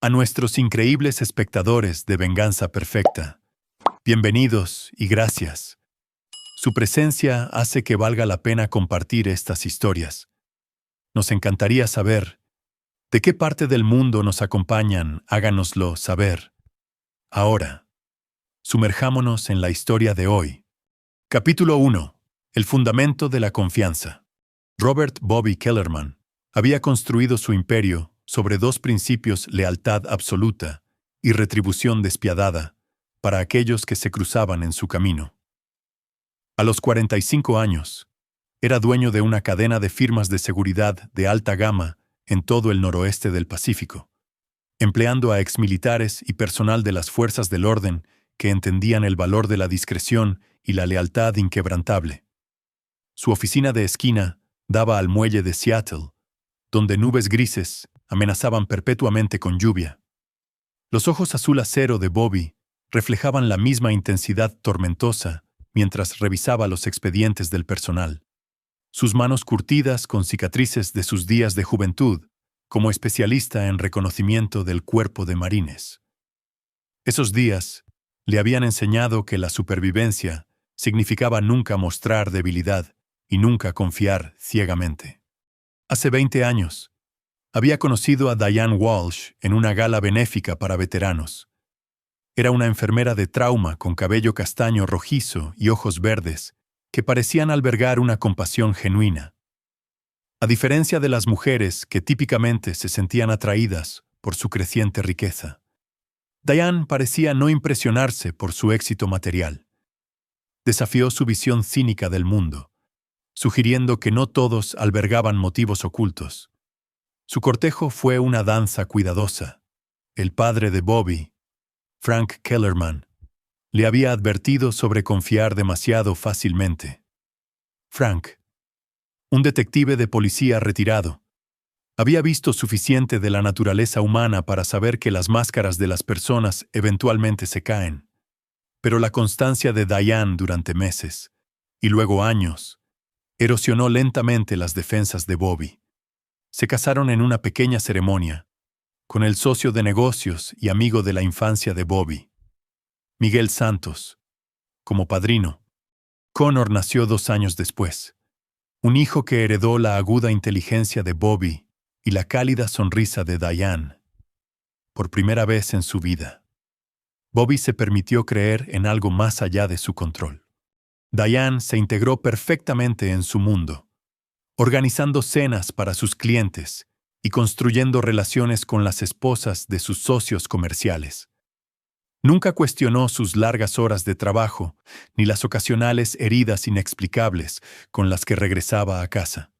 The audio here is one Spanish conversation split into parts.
A nuestros increíbles espectadores de Venganza Perfecta, bienvenidos y gracias. Su presencia hace que valga la pena compartir estas historias. Nos encantaría saber de qué parte del mundo nos acompañan, háganoslo saber. Ahora, sumerjámonos en la historia de hoy. Capítulo 1. El fundamento de la confianza. Robert Bobby Kellerman había construido su imperio sobre dos principios: lealtad absoluta y retribución despiadada para aquellos que se cruzaban en su camino. A los 45 años, era dueño de una cadena de firmas de seguridad de alta gama en todo el noroeste del Pacífico, empleando a exmilitares y personal de las fuerzas del orden que entendían el valor de la discreción y la lealtad inquebrantable. Su oficina de esquina daba al muelle de Seattle, donde nubes grises amenazaban perpetuamente con lluvia. Los ojos azul acero de Bobby reflejaban la misma intensidad tormentosa mientras revisaba los expedientes del personal. Sus manos curtidas con cicatrices de sus días de juventud, como especialista en reconocimiento del cuerpo de marines. Esos días le habían enseñado que la supervivencia significaba nunca mostrar debilidad y nunca confiar ciegamente. Hace 20 años, había conocido a Diane Walsh en una gala benéfica para veteranos. Era una enfermera de trauma con cabello castaño rojizo y ojos verdes que parecían albergar una compasión genuina. A diferencia de las mujeres que típicamente se sentían atraídas por su creciente riqueza, Diane parecía no impresionarse por su éxito material. Desafió su visión cínica del mundo, sugiriendo que no todos albergaban motivos ocultos. Su cortejo fue una danza cuidadosa. El padre de Bobby, Frank Kellerman, le había advertido sobre confiar demasiado fácilmente. Frank, un detective de policía retirado, había visto suficiente de la naturaleza humana para saber que las máscaras de las personas eventualmente se caen. Pero la constancia de Diane durante meses, y luego años, erosionó lentamente las defensas de Bobby. Se casaron en una pequeña ceremonia, con el socio de negocios y amigo de la infancia de Bobby, Miguel Santos, como padrino. Connor nació 2 años después, un hijo que heredó la aguda inteligencia de Bobby y la cálida sonrisa de Diane. Por primera vez en su vida, Bobby se permitió creer en algo más allá de su control. Diane se integró perfectamente en su mundo, organizando cenas para sus clientes y construyendo relaciones con las esposas de sus socios comerciales. Nunca cuestionó sus largas horas de trabajo, ni las ocasionales heridas inexplicables con las que regresaba a casa.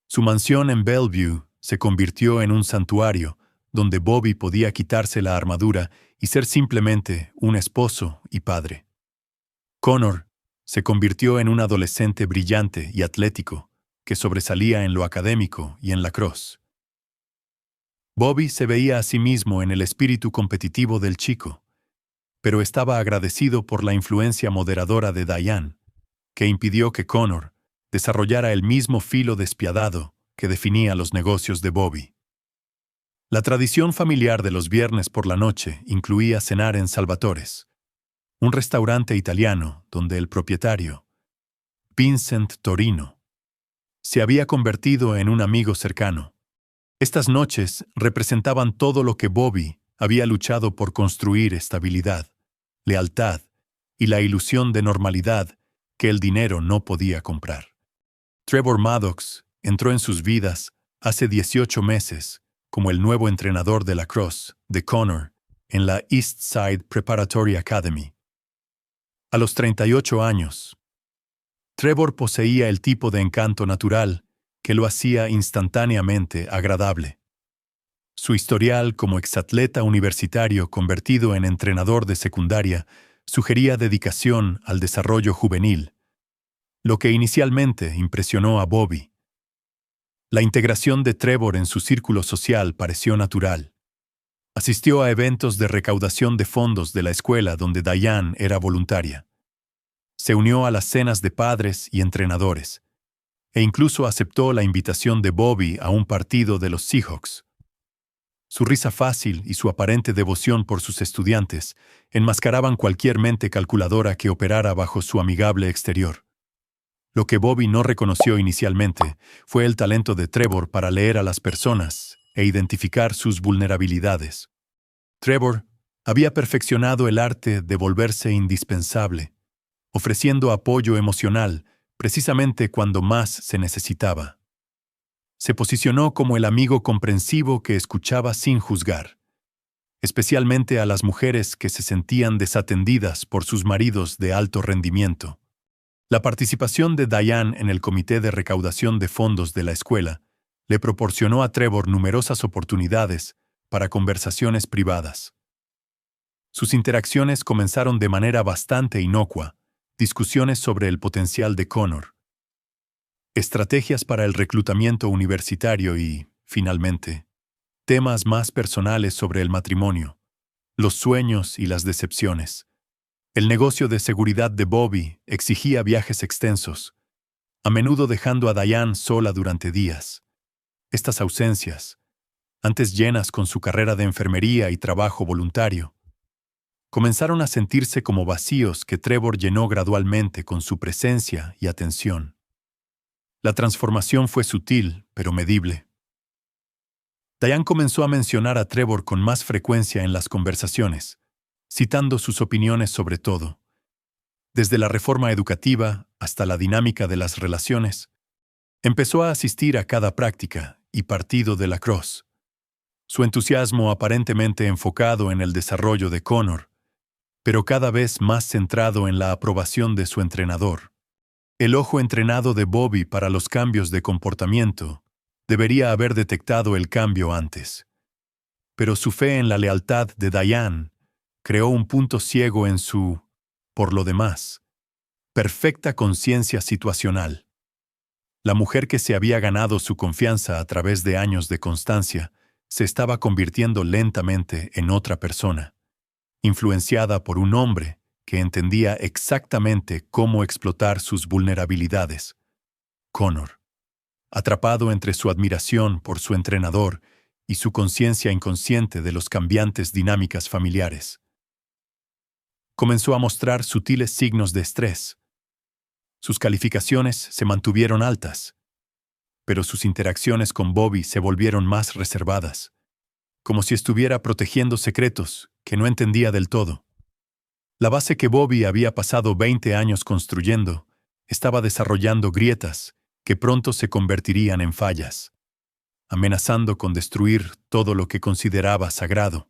Su mansión en Bellevue se convirtió en un santuario donde Bobby podía quitarse la armadura y ser simplemente un esposo y padre. Connor se convirtió en un adolescente brillante y atlético que sobresalía en lo académico y en lacrosse. Bobby se veía a sí mismo en el espíritu competitivo del chico, pero estaba agradecido por la influencia moderadora de Diane, que impidió que Connor desarrollara el mismo filo despiadado que definía los negocios de Bobby. La tradición familiar de los viernes por la noche incluía cenar en Salvatore's, un restaurante italiano donde el propietario, Vincent Torino, se había convertido en un amigo cercano. Estas noches representaban todo lo que Bobby había luchado por construir: estabilidad, lealtad y la ilusión de normalidad que el dinero no podía comprar. Trevor Maddox entró en sus vidas hace 18 meses como el nuevo entrenador de lacrosse de Connor en la East Side Preparatory Academy. A los 38 años, Trevor poseía el tipo de encanto natural que lo hacía instantáneamente agradable. Su historial como exatleta universitario convertido en entrenador de secundaria sugería dedicación al desarrollo juvenil, lo que inicialmente impresionó a Bobby. La integración de Trevor en su círculo social pareció natural. Asistió a eventos de recaudación de fondos de la escuela donde Diane era voluntaria. Se unió a las cenas de padres y entrenadores, e incluso aceptó la invitación de Bobby a un partido de los Seahawks. Su risa fácil y su aparente devoción por sus estudiantes enmascaraban cualquier mente calculadora que operara bajo su amigable exterior. Lo que Bobby no reconoció inicialmente fue el talento de Trevor para leer a las personas e identificar sus vulnerabilidades. Trevor había perfeccionado el arte de volverse indispensable, ofreciendo apoyo emocional precisamente cuando más se necesitaba. Se posicionó como el amigo comprensivo que escuchaba sin juzgar, especialmente a las mujeres que se sentían desatendidas por sus maridos de alto rendimiento. La participación de Diane en el comité de recaudación de fondos de la escuela le proporcionó a Trevor numerosas oportunidades para conversaciones privadas. Sus interacciones comenzaron de manera bastante inocua, discusiones sobre el potencial de Connor, estrategias para el reclutamiento universitario y, finalmente, temas más personales sobre el matrimonio, los sueños y las decepciones. El negocio de seguridad de Bobby exigía viajes extensos, a menudo dejando a Diane sola durante días. Estas ausencias, antes llenas con su carrera de enfermería y trabajo voluntario, comenzaron a sentirse como vacíos que Trevor llenó gradualmente con su presencia y atención. La transformación fue sutil, pero medible. Diane comenzó a mencionar a Trevor con más frecuencia en las conversaciones, citando sus opiniones sobre todo. Desde la reforma educativa hasta la dinámica de las relaciones, empezó a asistir a cada práctica y partido de lacrosse. Su entusiasmo aparentemente enfocado en el desarrollo de Connor, pero cada vez más centrado en la aprobación de su entrenador. El ojo entrenado de Bobby para los cambios de comportamiento debería haber detectado el cambio antes. Pero su fe en la lealtad de Diane creó un punto ciego en su, por lo demás, perfecta conciencia situacional. La mujer que se había ganado su confianza a través de años de constancia se estaba convirtiendo lentamente en otra persona, influenciada por un hombre que entendía exactamente cómo explotar sus vulnerabilidades. Connor, atrapado entre su admiración por su entrenador y su conciencia inconsciente de los cambiantes dinámicas familiares, comenzó a mostrar sutiles signos de estrés. Sus calificaciones se mantuvieron altas, pero sus interacciones con Bobby se volvieron más reservadas, como si estuviera protegiendo secretos que no entendía del todo. La base que Bobby había pasado 20 años construyendo estaba desarrollando grietas que pronto se convertirían en fallas, amenazando con destruir todo lo que consideraba sagrado.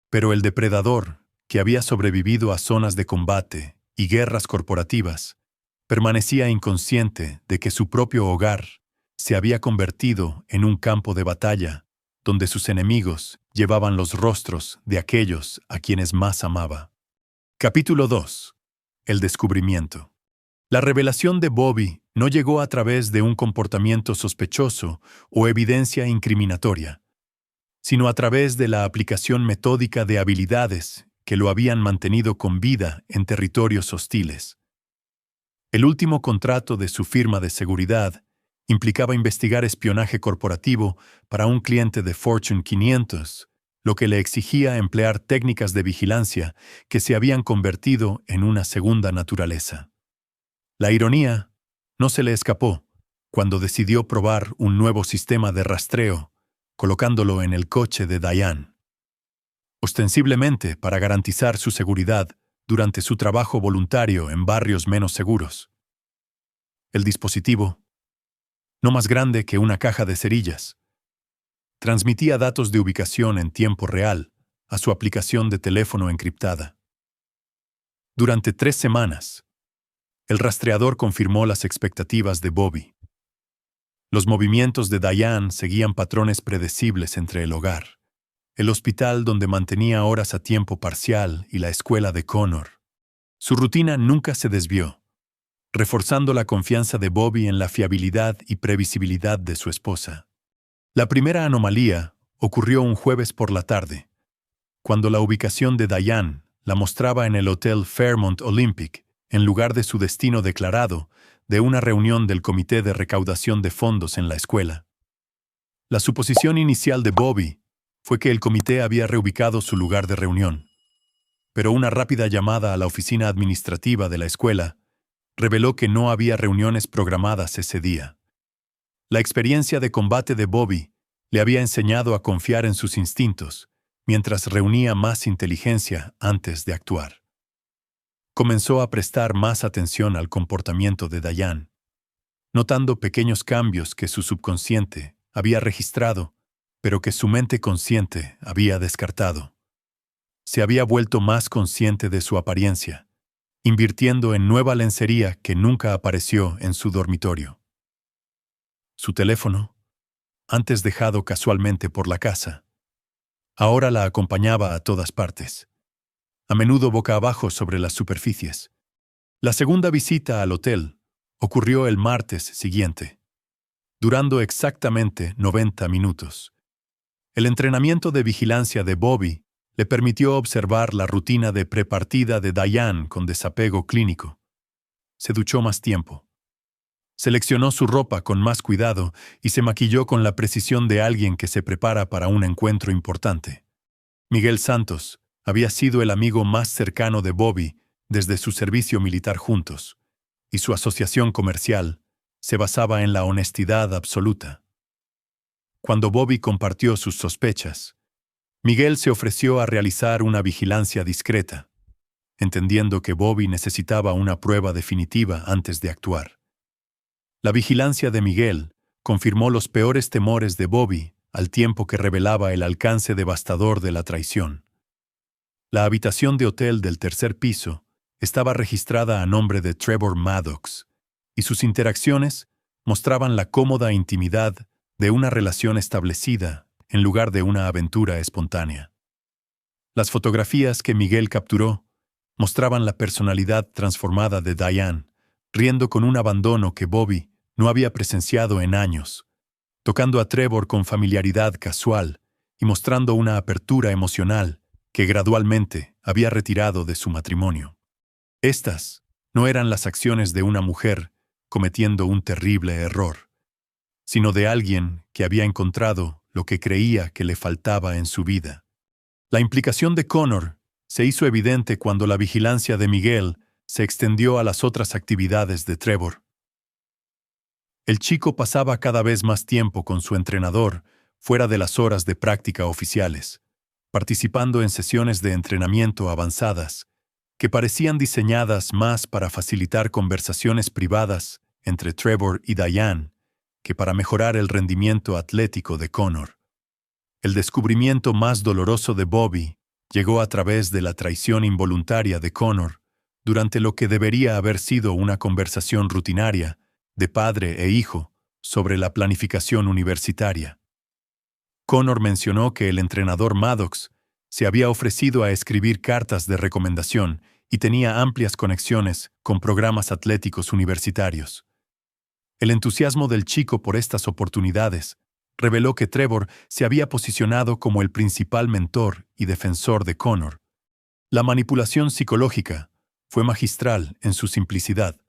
Pero el depredador, que había sobrevivido a zonas de combate y guerras corporativas, permanecía inconsciente de que su propio hogar se había convertido en un campo de batalla donde sus enemigos llevaban los rostros de aquellos a quienes más amaba. Capítulo 2. El descubrimiento. La revelación de Bobby no llegó a través de un comportamiento sospechoso o evidencia incriminatoria, sino a través de la aplicación metódica de habilidades que lo habían mantenido con vida en territorios hostiles. El último contrato de su firma de seguridad implicaba investigar espionaje corporativo para un cliente de Fortune 500, lo que le exigía emplear técnicas de vigilancia que se habían convertido en una segunda naturaleza. La ironía no se le escapó cuando decidió probar un nuevo sistema de rastreo, colocándolo en el coche de Diane, ostensiblemente para garantizar su seguridad durante su trabajo voluntario en barrios menos seguros. El dispositivo, no más grande que una caja de cerillas, transmitía datos de ubicación en tiempo real a su aplicación de teléfono encriptada. Durante 3 semanas, el rastreador confirmó las expectativas de Bobby. Los movimientos de Diane seguían patrones predecibles entre el hogar, el hospital donde mantenía horas a tiempo parcial y la escuela de Connor. Su rutina nunca se desvió, reforzando la confianza de Bobby en la fiabilidad y previsibilidad de su esposa. La primera anomalía ocurrió un jueves por la tarde, cuando la ubicación de Diane la mostraba en el Hotel Fairmont Olympic, en lugar de su destino declarado de una reunión del Comité de Recaudación de Fondos en la escuela. La suposición inicial de Bobby fue que el comité había reubicado su lugar de reunión, pero una rápida llamada a la oficina administrativa de la escuela reveló que no había reuniones programadas ese día. La experiencia de combate de Bobby le había enseñado a confiar en sus instintos, mientras reunía más inteligencia antes de actuar. Comenzó a prestar más atención al comportamiento de Diane, notando pequeños cambios que su subconsciente había registrado, pero que su mente consciente había descartado. Se había vuelto más consciente de su apariencia, invirtiendo en nueva lencería que nunca apareció en su dormitorio. Su teléfono, antes dejado casualmente por la casa, ahora la acompañaba a todas partes, a menudo boca abajo sobre las superficies. La segunda visita al hotel ocurrió el martes siguiente, durando exactamente 90 minutos. El entrenamiento de vigilancia de Bobby le permitió observar la rutina de prepartida de Diane con desapego clínico. Se duchó más tiempo. Seleccionó su ropa con más cuidado y se maquilló con la precisión de alguien que se prepara para un encuentro importante. Miguel Santos había sido el amigo más cercano de Bobby desde su servicio militar juntos, y su asociación comercial se basaba en la honestidad absoluta. Cuando Bobby compartió sus sospechas, Miguel se ofreció a realizar una vigilancia discreta, entendiendo que Bobby necesitaba una prueba definitiva antes de actuar. La vigilancia de Miguel confirmó los peores temores de Bobby al tiempo que revelaba el alcance devastador de la traición. La habitación de hotel del tercer piso estaba registrada a nombre de Trevor Maddox, y sus interacciones mostraban la cómoda intimidad de una relación establecida en lugar de una aventura espontánea. Las fotografías que Miguel capturó mostraban la personalidad transformada de Diane, riendo con un abandono que Bobby no había presenciado en años, tocando a Trevor con familiaridad casual y mostrando una apertura emocional que gradualmente había retirado de su matrimonio. Estas no eran las acciones de una mujer cometiendo un terrible error, sino de alguien que había encontrado lo que creía que le faltaba en su vida. La implicación de Connor se hizo evidente cuando la vigilancia de Miguel se extendió a las otras actividades de Trevor. El chico pasaba cada vez más tiempo con su entrenador fuera de las horas de práctica oficiales, participando en sesiones de entrenamiento avanzadas que parecían diseñadas más para facilitar conversaciones privadas entre Trevor y Diane que para mejorar el rendimiento atlético de Connor. El descubrimiento más doloroso de Bobby llegó a través de la traición involuntaria de Connor durante lo que debería haber sido una conversación rutinaria de padre e hijo sobre la planificación universitaria. Connor mencionó que el entrenador Maddox se había ofrecido a escribir cartas de recomendación y tenía amplias conexiones con programas atléticos universitarios. El entusiasmo del chico por estas oportunidades reveló que Trevor se había posicionado como el principal mentor y defensor de Connor. La manipulación psicológica fue magistral en su simplicidad.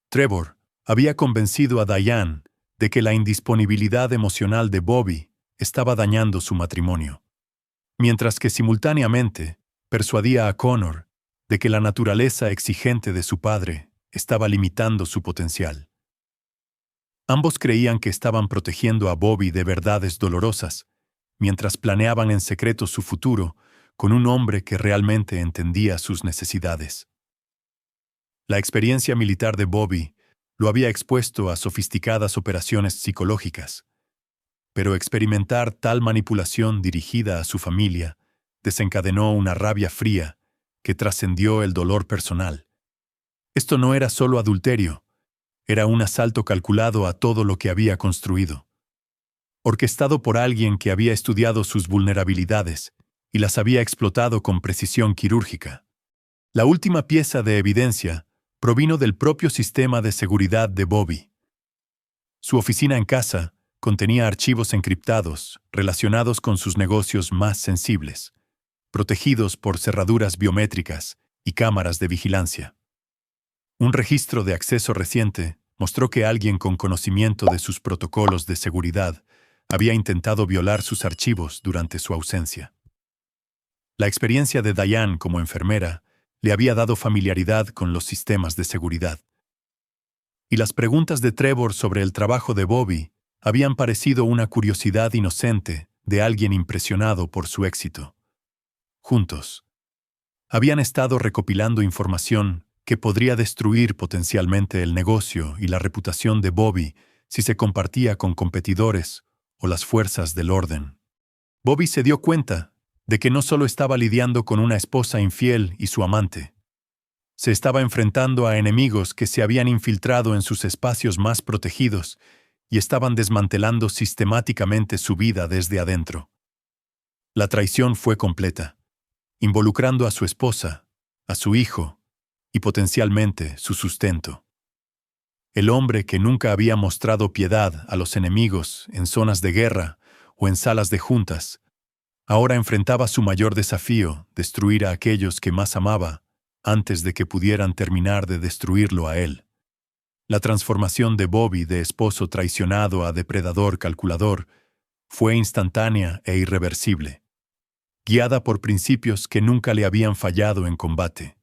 Trevor había convencido a Diane de que la indisponibilidad emocional de Bobby estaba dañando su matrimonio, mientras que simultáneamente persuadía a Connor de que la naturaleza exigente de su padre estaba limitando su potencial. Ambos creían que estaban protegiendo a Bobby de verdades dolorosas, mientras planeaban en secreto su futuro con un hombre que realmente entendía sus necesidades. La experiencia militar de Bobby lo había expuesto a sofisticadas operaciones psicológicas, pero experimentar tal manipulación dirigida a su familia desencadenó una rabia fría que trascendió el dolor personal. Esto no era solo adulterio, era un asalto calculado a todo lo que había construido, orquestado por alguien que había estudiado sus vulnerabilidades y las había explotado con precisión quirúrgica. La última pieza de evidencia provino del propio sistema de seguridad de Bobby. Su oficina en casa contenía archivos encriptados relacionados con sus negocios más sensibles, protegidos por cerraduras biométricas y cámaras de vigilancia. Un registro de acceso reciente mostró que alguien con conocimiento de sus protocolos de seguridad había intentado violar sus archivos durante su ausencia. La experiencia de Diane como enfermera le había dado familiaridad con los sistemas de seguridad. Y las preguntas de Trevor sobre el trabajo de Bobby habían parecido una curiosidad inocente de alguien impresionado por su éxito. Juntos, habían estado recopilando información que podría destruir potencialmente el negocio y la reputación de Bobby si se compartía con competidores o las fuerzas del orden. Bobby se dio cuenta de que no solo estaba lidiando con una esposa infiel y su amante, se estaba enfrentando a enemigos que se habían infiltrado en sus espacios más protegidos y estaban desmantelando sistemáticamente su vida desde adentro. La traición fue completa, involucrando a su esposa, a su hijo y potencialmente su sustento. El hombre que nunca había mostrado piedad a los enemigos en zonas de guerra o en salas de juntas, ahora enfrentaba su mayor desafío, destruir a aquellos que más amaba, antes de que pudieran terminar de destruirlo a él. La transformación de Bobby de esposo traicionado a depredador calculador fue instantánea e irreversible, guiada por principios que nunca le habían fallado en combate.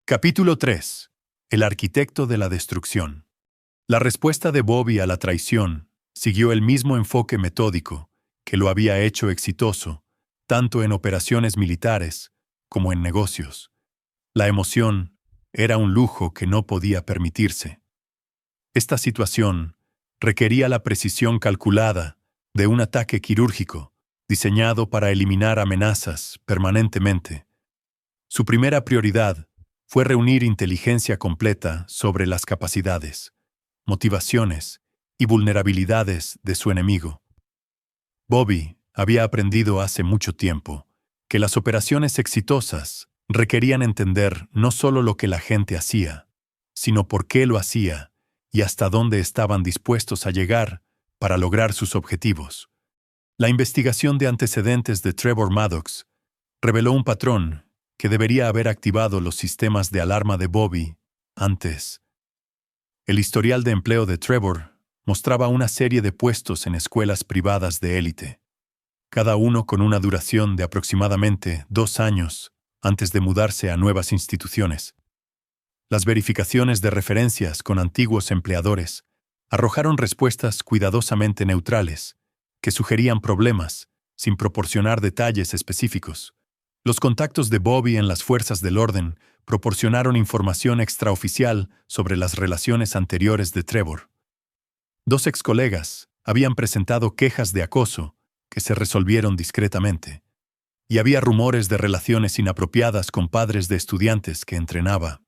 Capítulo 3. El arquitecto de la destrucción. La respuesta de Bobby a la traición siguió el mismo enfoque metódico que lo había hecho exitoso, tanto en operaciones militares como en negocios. La emoción era un lujo que no podía permitirse. Esta situación requería la precisión calculada de un ataque quirúrgico, diseñado para eliminar amenazas permanentemente. Su primera prioridad fue reunir inteligencia completa sobre las capacidades, motivaciones y vulnerabilidades de su enemigo. Bobby había aprendido hace mucho tiempo que las operaciones exitosas requerían entender no solo lo que la gente hacía, sino por qué lo hacía y hasta dónde estaban dispuestos a llegar para lograr sus objetivos. La investigación de antecedentes de Trevor Maddox reveló un patrón que debería haber activado los sistemas de alarma de Bobby antes. El historial de empleo de Trevor mostraba una serie de puestos en escuelas privadas de élite, cada uno con una duración de aproximadamente 2 años antes de mudarse a nuevas instituciones. Las verificaciones de referencias con antiguos empleadores arrojaron respuestas cuidadosamente neutrales, que sugerían problemas, sin proporcionar detalles específicos. Los contactos de Bobby en las fuerzas del orden proporcionaron información extraoficial sobre las relaciones anteriores de Trevor. 2 excolegas habían presentado quejas de acoso que se resolvieron discretamente, y había rumores de relaciones inapropiadas con padres de estudiantes que entrenaba.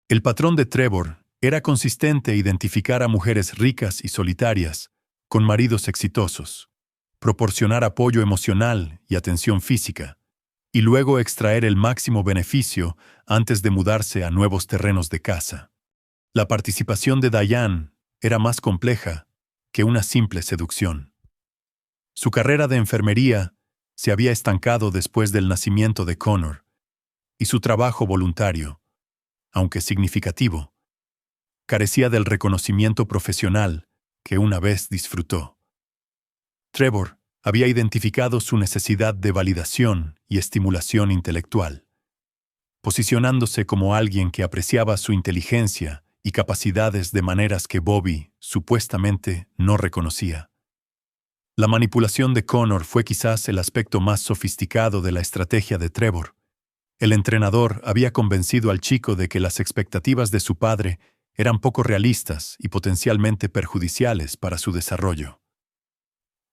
El patrón de Trevor era consistente identificar a mujeres ricas y solitarias, con maridos exitosos, proporcionar apoyo emocional y atención física, y luego extraer el máximo beneficio antes de mudarse a nuevos terrenos de caza. La participación de Diane era más compleja que una simple seducción. Su carrera de enfermería se había estancado después del nacimiento de Connor, y su trabajo voluntario, aunque significativo, carecía del reconocimiento profesional que una vez disfrutó. Trevor había identificado su necesidad de validación y estimulación intelectual, posicionándose como alguien que apreciaba su inteligencia y capacidades de maneras que Bobby supuestamente no reconocía. La manipulación de Connor fue quizás el aspecto más sofisticado de la estrategia de Trevor. El entrenador había convencido al chico de que las expectativas de su padre eran poco realistas y potencialmente perjudiciales para su desarrollo.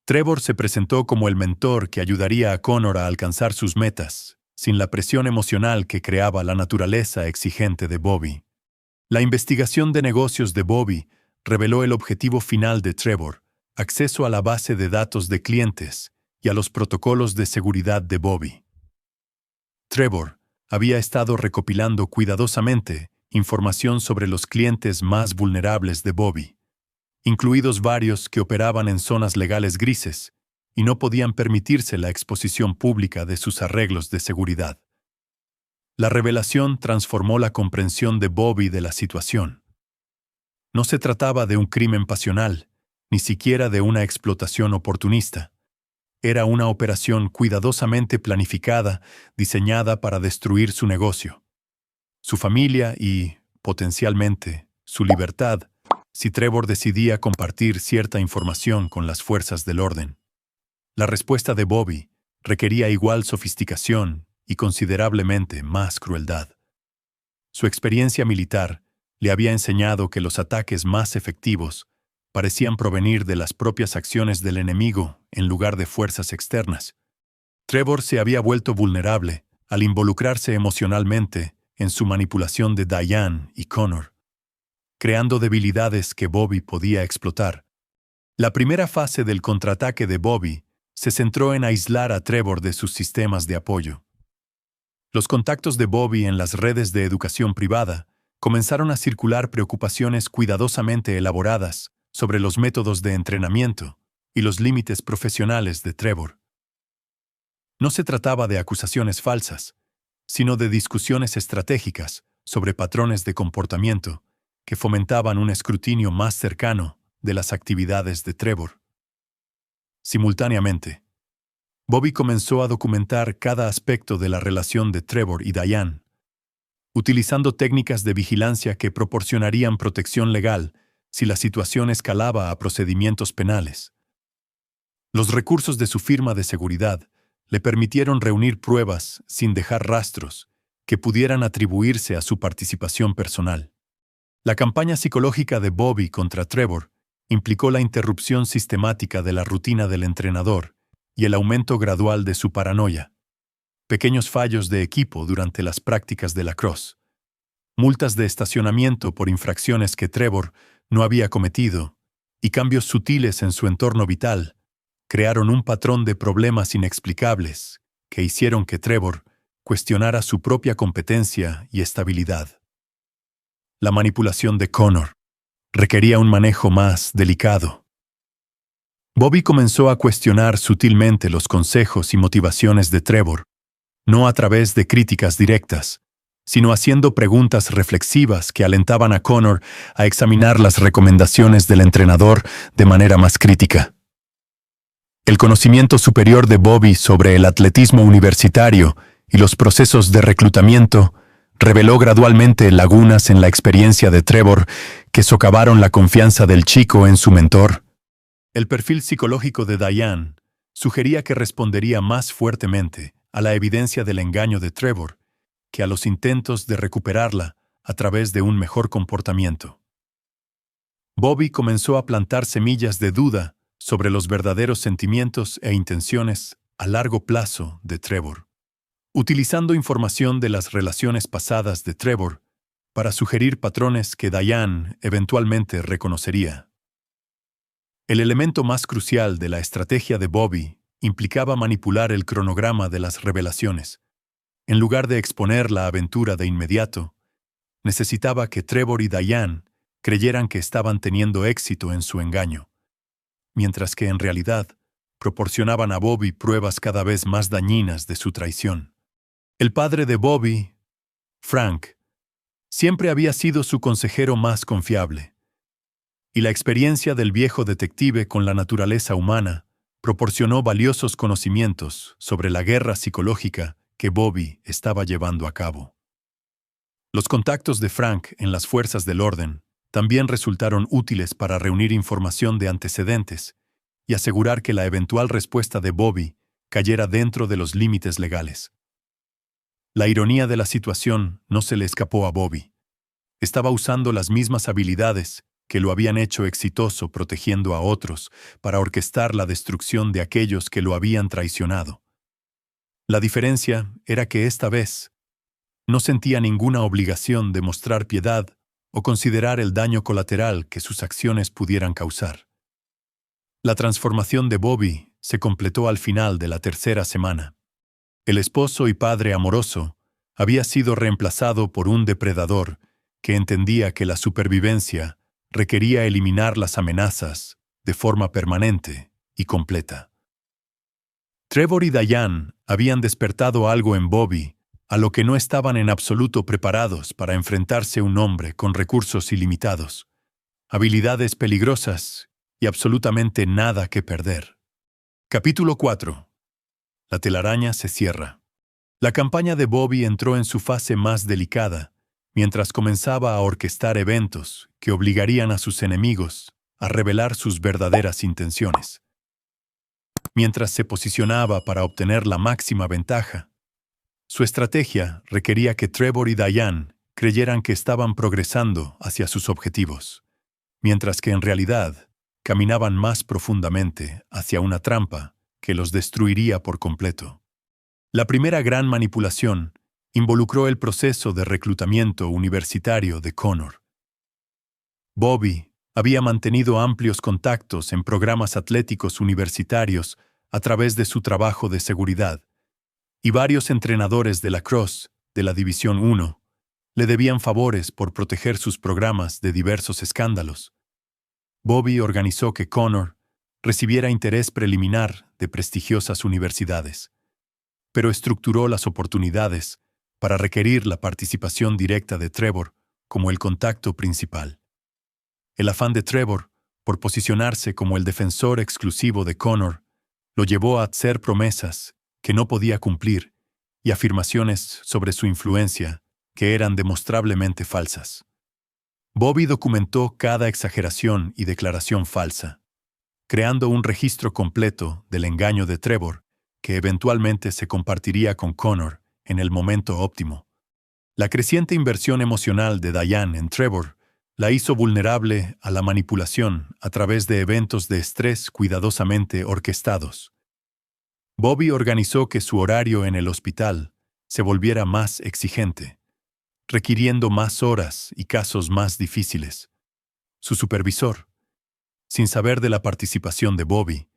Trevor se presentó como el mentor que ayudaría a Connor a alcanzar sus metas, sin la presión emocional que creaba la naturaleza exigente de Bobby. La investigación de negocios de Bobby reveló el objetivo final de Trevor: acceso a la base de datos de clientes y a los protocolos de seguridad de Bobby. Trevor había estado recopilando cuidadosamente información sobre los clientes más vulnerables de Bobby, incluidos varios que operaban en zonas legales grises y no podían permitirse la exposición pública de sus arreglos de seguridad. La revelación transformó la comprensión de Bobby de la situación. No se trataba de un crimen pasional, ni siquiera de una explotación oportunista. Era una operación cuidadosamente planificada, diseñada para destruir su negocio, su familia y, potencialmente, su libertad, si Trevor decidía compartir cierta información con las fuerzas del orden. La respuesta de Bobby requería igual sofisticación y considerablemente más crueldad. Su experiencia militar le había enseñado que los ataques más efectivos parecían provenir de las propias acciones del enemigo en lugar de fuerzas externas. Trevor se había vuelto vulnerable al involucrarse emocionalmente en su manipulación de Diane y Connor, creando debilidades que Bobby podía explotar. La primera fase del contraataque de Bobby se centró en aislar a Trevor de sus sistemas de apoyo. Los contactos de Bobby en las redes de educación privada comenzaron a circular preocupaciones cuidadosamente elaboradas sobre los métodos de entrenamiento y los límites profesionales de Trevor. No se trataba de acusaciones falsas, sino de discusiones estratégicas sobre patrones de comportamiento que fomentaban un escrutinio más cercano de las actividades de Trevor. Simultáneamente, Bobby comenzó a documentar cada aspecto de la relación de Trevor y Diane, utilizando técnicas de vigilancia que proporcionarían protección legal si la situación escalaba a procedimientos penales. Los recursos de su firma de seguridad le permitieron reunir pruebas sin dejar rastros que pudieran atribuirse a su participación personal. La campaña psicológica de Bobby contra Trevor implicó la interrupción sistemática de la rutina del entrenador y el aumento gradual de su paranoia. Pequeños fallos de equipo durante las prácticas de lacrosse, multas de estacionamiento por infracciones que Trevor no había cometido y cambios sutiles en su entorno vital crearon un patrón de problemas inexplicables que hicieron que Trevor cuestionara su propia competencia y estabilidad. La manipulación de Connor requería un manejo más delicado. Bobby comenzó a cuestionar sutilmente los consejos y motivaciones de Trevor, no a través de críticas directas, sino haciendo preguntas reflexivas que alentaban a Connor a examinar las recomendaciones del entrenador de manera más crítica. El conocimiento superior de Bobby sobre el atletismo universitario y los procesos de reclutamiento reveló gradualmente lagunas en la experiencia de Trevor que socavaron la confianza del chico en su mentor. El perfil psicológico de Diane sugería que respondería más fuertemente a la evidencia del engaño de Trevor que a los intentos de recuperarla a través de un mejor comportamiento. Bobby comenzó a plantar semillas de duda sobre los verdaderos sentimientos e intenciones a largo plazo de Trevor, utilizando información de las relaciones pasadas de Trevor para sugerir patrones que Diane eventualmente reconocería. El elemento más crucial de la estrategia de Bobby implicaba manipular el cronograma de las revelaciones. En lugar de exponer la aventura de inmediato, necesitaba que Trevor y Diane creyeran que estaban teniendo éxito en su engaño, mientras que en realidad proporcionaban a Bobby pruebas cada vez más dañinas de su traición. El padre de Bobby, Frank, siempre había sido su consejero más confiable, y la experiencia del viejo detective con la naturaleza humana proporcionó valiosos conocimientos sobre la guerra psicológica que Bobby estaba llevando a cabo. Los contactos de Frank en las fuerzas del orden también resultaron útiles para reunir información de antecedentes y asegurar que la eventual respuesta de Bobby cayera dentro de los límites legales. La ironía de la situación no se le escapó a Bobby. Estaba usando las mismas habilidades que lo habían hecho exitoso protegiendo a otros para orquestar la destrucción de aquellos que lo habían traicionado. La diferencia era que esta vez no sentía ninguna obligación de mostrar piedad o considerar el daño colateral que sus acciones pudieran causar. La transformación de Bobby se completó al final de la tercera semana. El esposo y padre amoroso había sido reemplazado por un depredador que entendía que la supervivencia requería eliminar las amenazas de forma permanente y completa. Trevor y Diane habían despertado algo en Bobby, a lo que no estaban en absoluto preparados para enfrentarse un hombre con recursos ilimitados, habilidades peligrosas y absolutamente nada que perder. Capítulo 4. La telaraña se cierra. La campaña de Bobby entró en su fase más delicada, mientras comenzaba a orquestar eventos que obligarían a sus enemigos a revelar sus verdaderas intenciones. Mientras se posicionaba para obtener la máxima ventaja, su estrategia requería que Trevor y Diane creyeran que estaban progresando hacia sus objetivos, mientras que en realidad caminaban más profundamente hacia una trampa que los destruiría por completo. La primera gran manipulación involucró el proceso de reclutamiento universitario de Connor. Bobby había mantenido amplios contactos en programas atléticos universitarios a través de su trabajo de seguridad, y varios entrenadores de lacrosse de la División 1 le debían favores por proteger sus programas de diversos escándalos. Bobby organizó que Connor recibiera interés preliminar de prestigiosas universidades, pero estructuró las oportunidades para requerir la participación directa de Trevor como el contacto principal. El afán de Trevor por posicionarse como el defensor exclusivo de Connor lo llevó a hacer promesas que no podía cumplir y afirmaciones sobre su influencia que eran demostrablemente falsas. Bobby documentó cada exageración y declaración falsa, creando un registro completo del engaño de Trevor que eventualmente se compartiría con Connor en el momento óptimo. La creciente inversión emocional de Diane en Trevor la hizo vulnerable a la manipulación a través de eventos de estrés cuidadosamente orquestados. Bobby organizó que su horario en el hospital se volviera más exigente, requiriendo más horas y casos más difíciles. Su supervisor, sin saber de la participación de Bobby,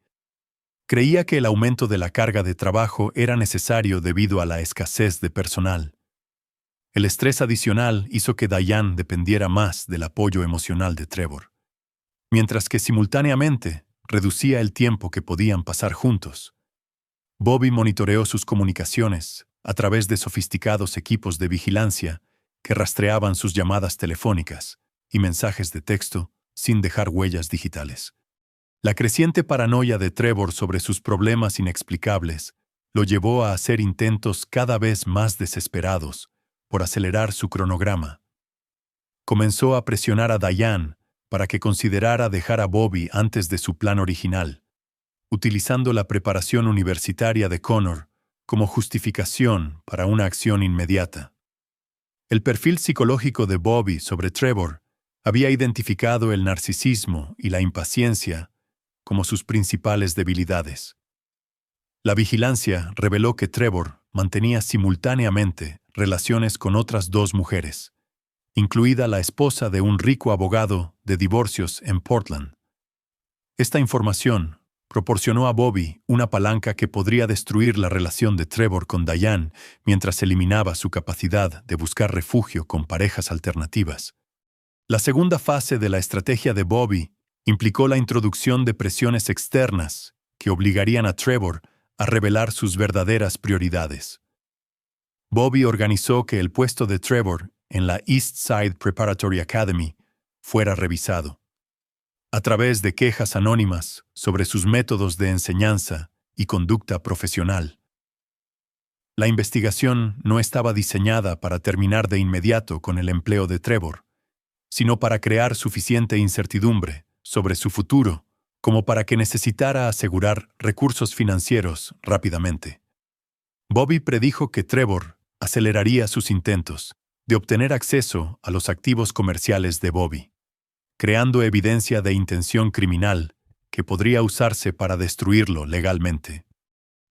creía que el aumento de la carga de trabajo era necesario debido a la escasez de personal. El estrés adicional hizo que Diane dependiera más del apoyo emocional de Trevor, mientras que simultáneamente reducía el tiempo que podían pasar juntos. Bobby monitoreó sus comunicaciones a través de sofisticados equipos de vigilancia que rastreaban sus llamadas telefónicas y mensajes de texto sin dejar huellas digitales. La creciente paranoia de Trevor sobre sus problemas inexplicables lo llevó a hacer intentos cada vez más desesperados por acelerar su cronograma. Comenzó a presionar a Diane para que considerara dejar a Bobby antes de su plan original, utilizando la preparación universitaria de Connor como justificación para una acción inmediata. El perfil psicológico de Bobby sobre Trevor había identificado el narcisismo y la impaciencia como sus principales debilidades. La vigilancia reveló que Trevor mantenía simultáneamente relaciones con otras 2 mujeres, incluida la esposa de un rico abogado de divorcios en Portland. Esta información proporcionó a Bobby una palanca que podría destruir la relación de Trevor con Diane mientras eliminaba su capacidad de buscar refugio con parejas alternativas. La segunda fase de la estrategia de Bobby implicó la introducción de presiones externas que obligarían a Trevor a revelar sus verdaderas prioridades. Bobby organizó que el puesto de Trevor en la East Side Preparatory Academy fuera revisado, a través de quejas anónimas sobre sus métodos de enseñanza y conducta profesional. La investigación no estaba diseñada para terminar de inmediato con el empleo de Trevor, sino para crear suficiente incertidumbre sobre su futuro como para que necesitara asegurar recursos financieros rápidamente. Bobby predijo que Trevor aceleraría sus intentos de obtener acceso a los activos comerciales de Bobby, creando evidencia de intención criminal que podría usarse para destruirlo legalmente.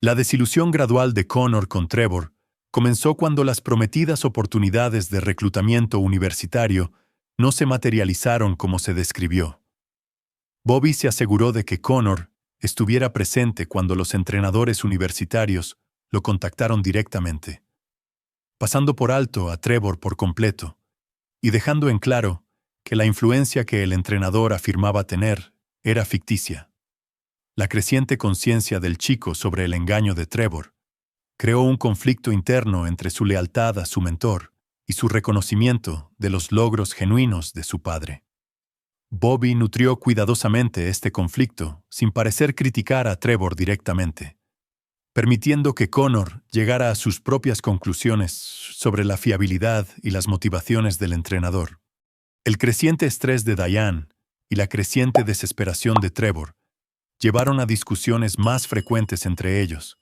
La desilusión gradual de Connor con Trevor comenzó cuando las prometidas oportunidades de reclutamiento universitario no se materializaron como se describió. Bobby se aseguró de que Connor estuviera presente cuando los entrenadores universitarios lo contactaron directamente, pasando por alto a Trevor por completo y dejando en claro que la influencia que el entrenador afirmaba tener era ficticia. La creciente conciencia del chico sobre el engaño de Trevor creó un conflicto interno entre su lealtad a su mentor y su reconocimiento de los logros genuinos de su padre. Bobby nutrió cuidadosamente este conflicto, sin parecer criticar a Trevor directamente, permitiendo que Connor llegara a sus propias conclusiones sobre la fiabilidad y las motivaciones del entrenador. El creciente estrés de Diane y la creciente desesperación de Trevor llevaron a discusiones más frecuentes entre ellos,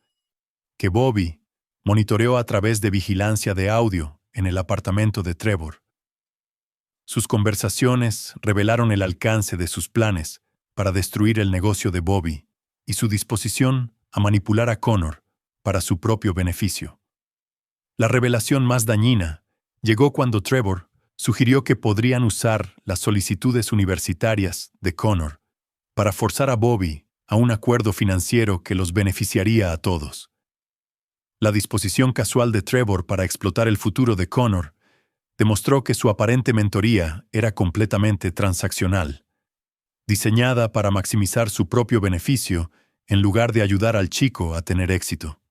que Bobby monitoreó a través de vigilancia de audio en el apartamento de Trevor. Sus conversaciones revelaron el alcance de sus planes para destruir el negocio de Bobby y su disposición a manipular a Connor para su propio beneficio. La revelación más dañina llegó cuando Trevor sugirió que podrían usar las solicitudes universitarias de Connor para forzar a Bobby a un acuerdo financiero que los beneficiaría a todos. La disposición casual de Trevor para explotar el futuro de Connor demostró que su aparente mentoría era completamente transaccional, diseñada para maximizar su propio beneficio en lugar de ayudar al chico a tener éxito.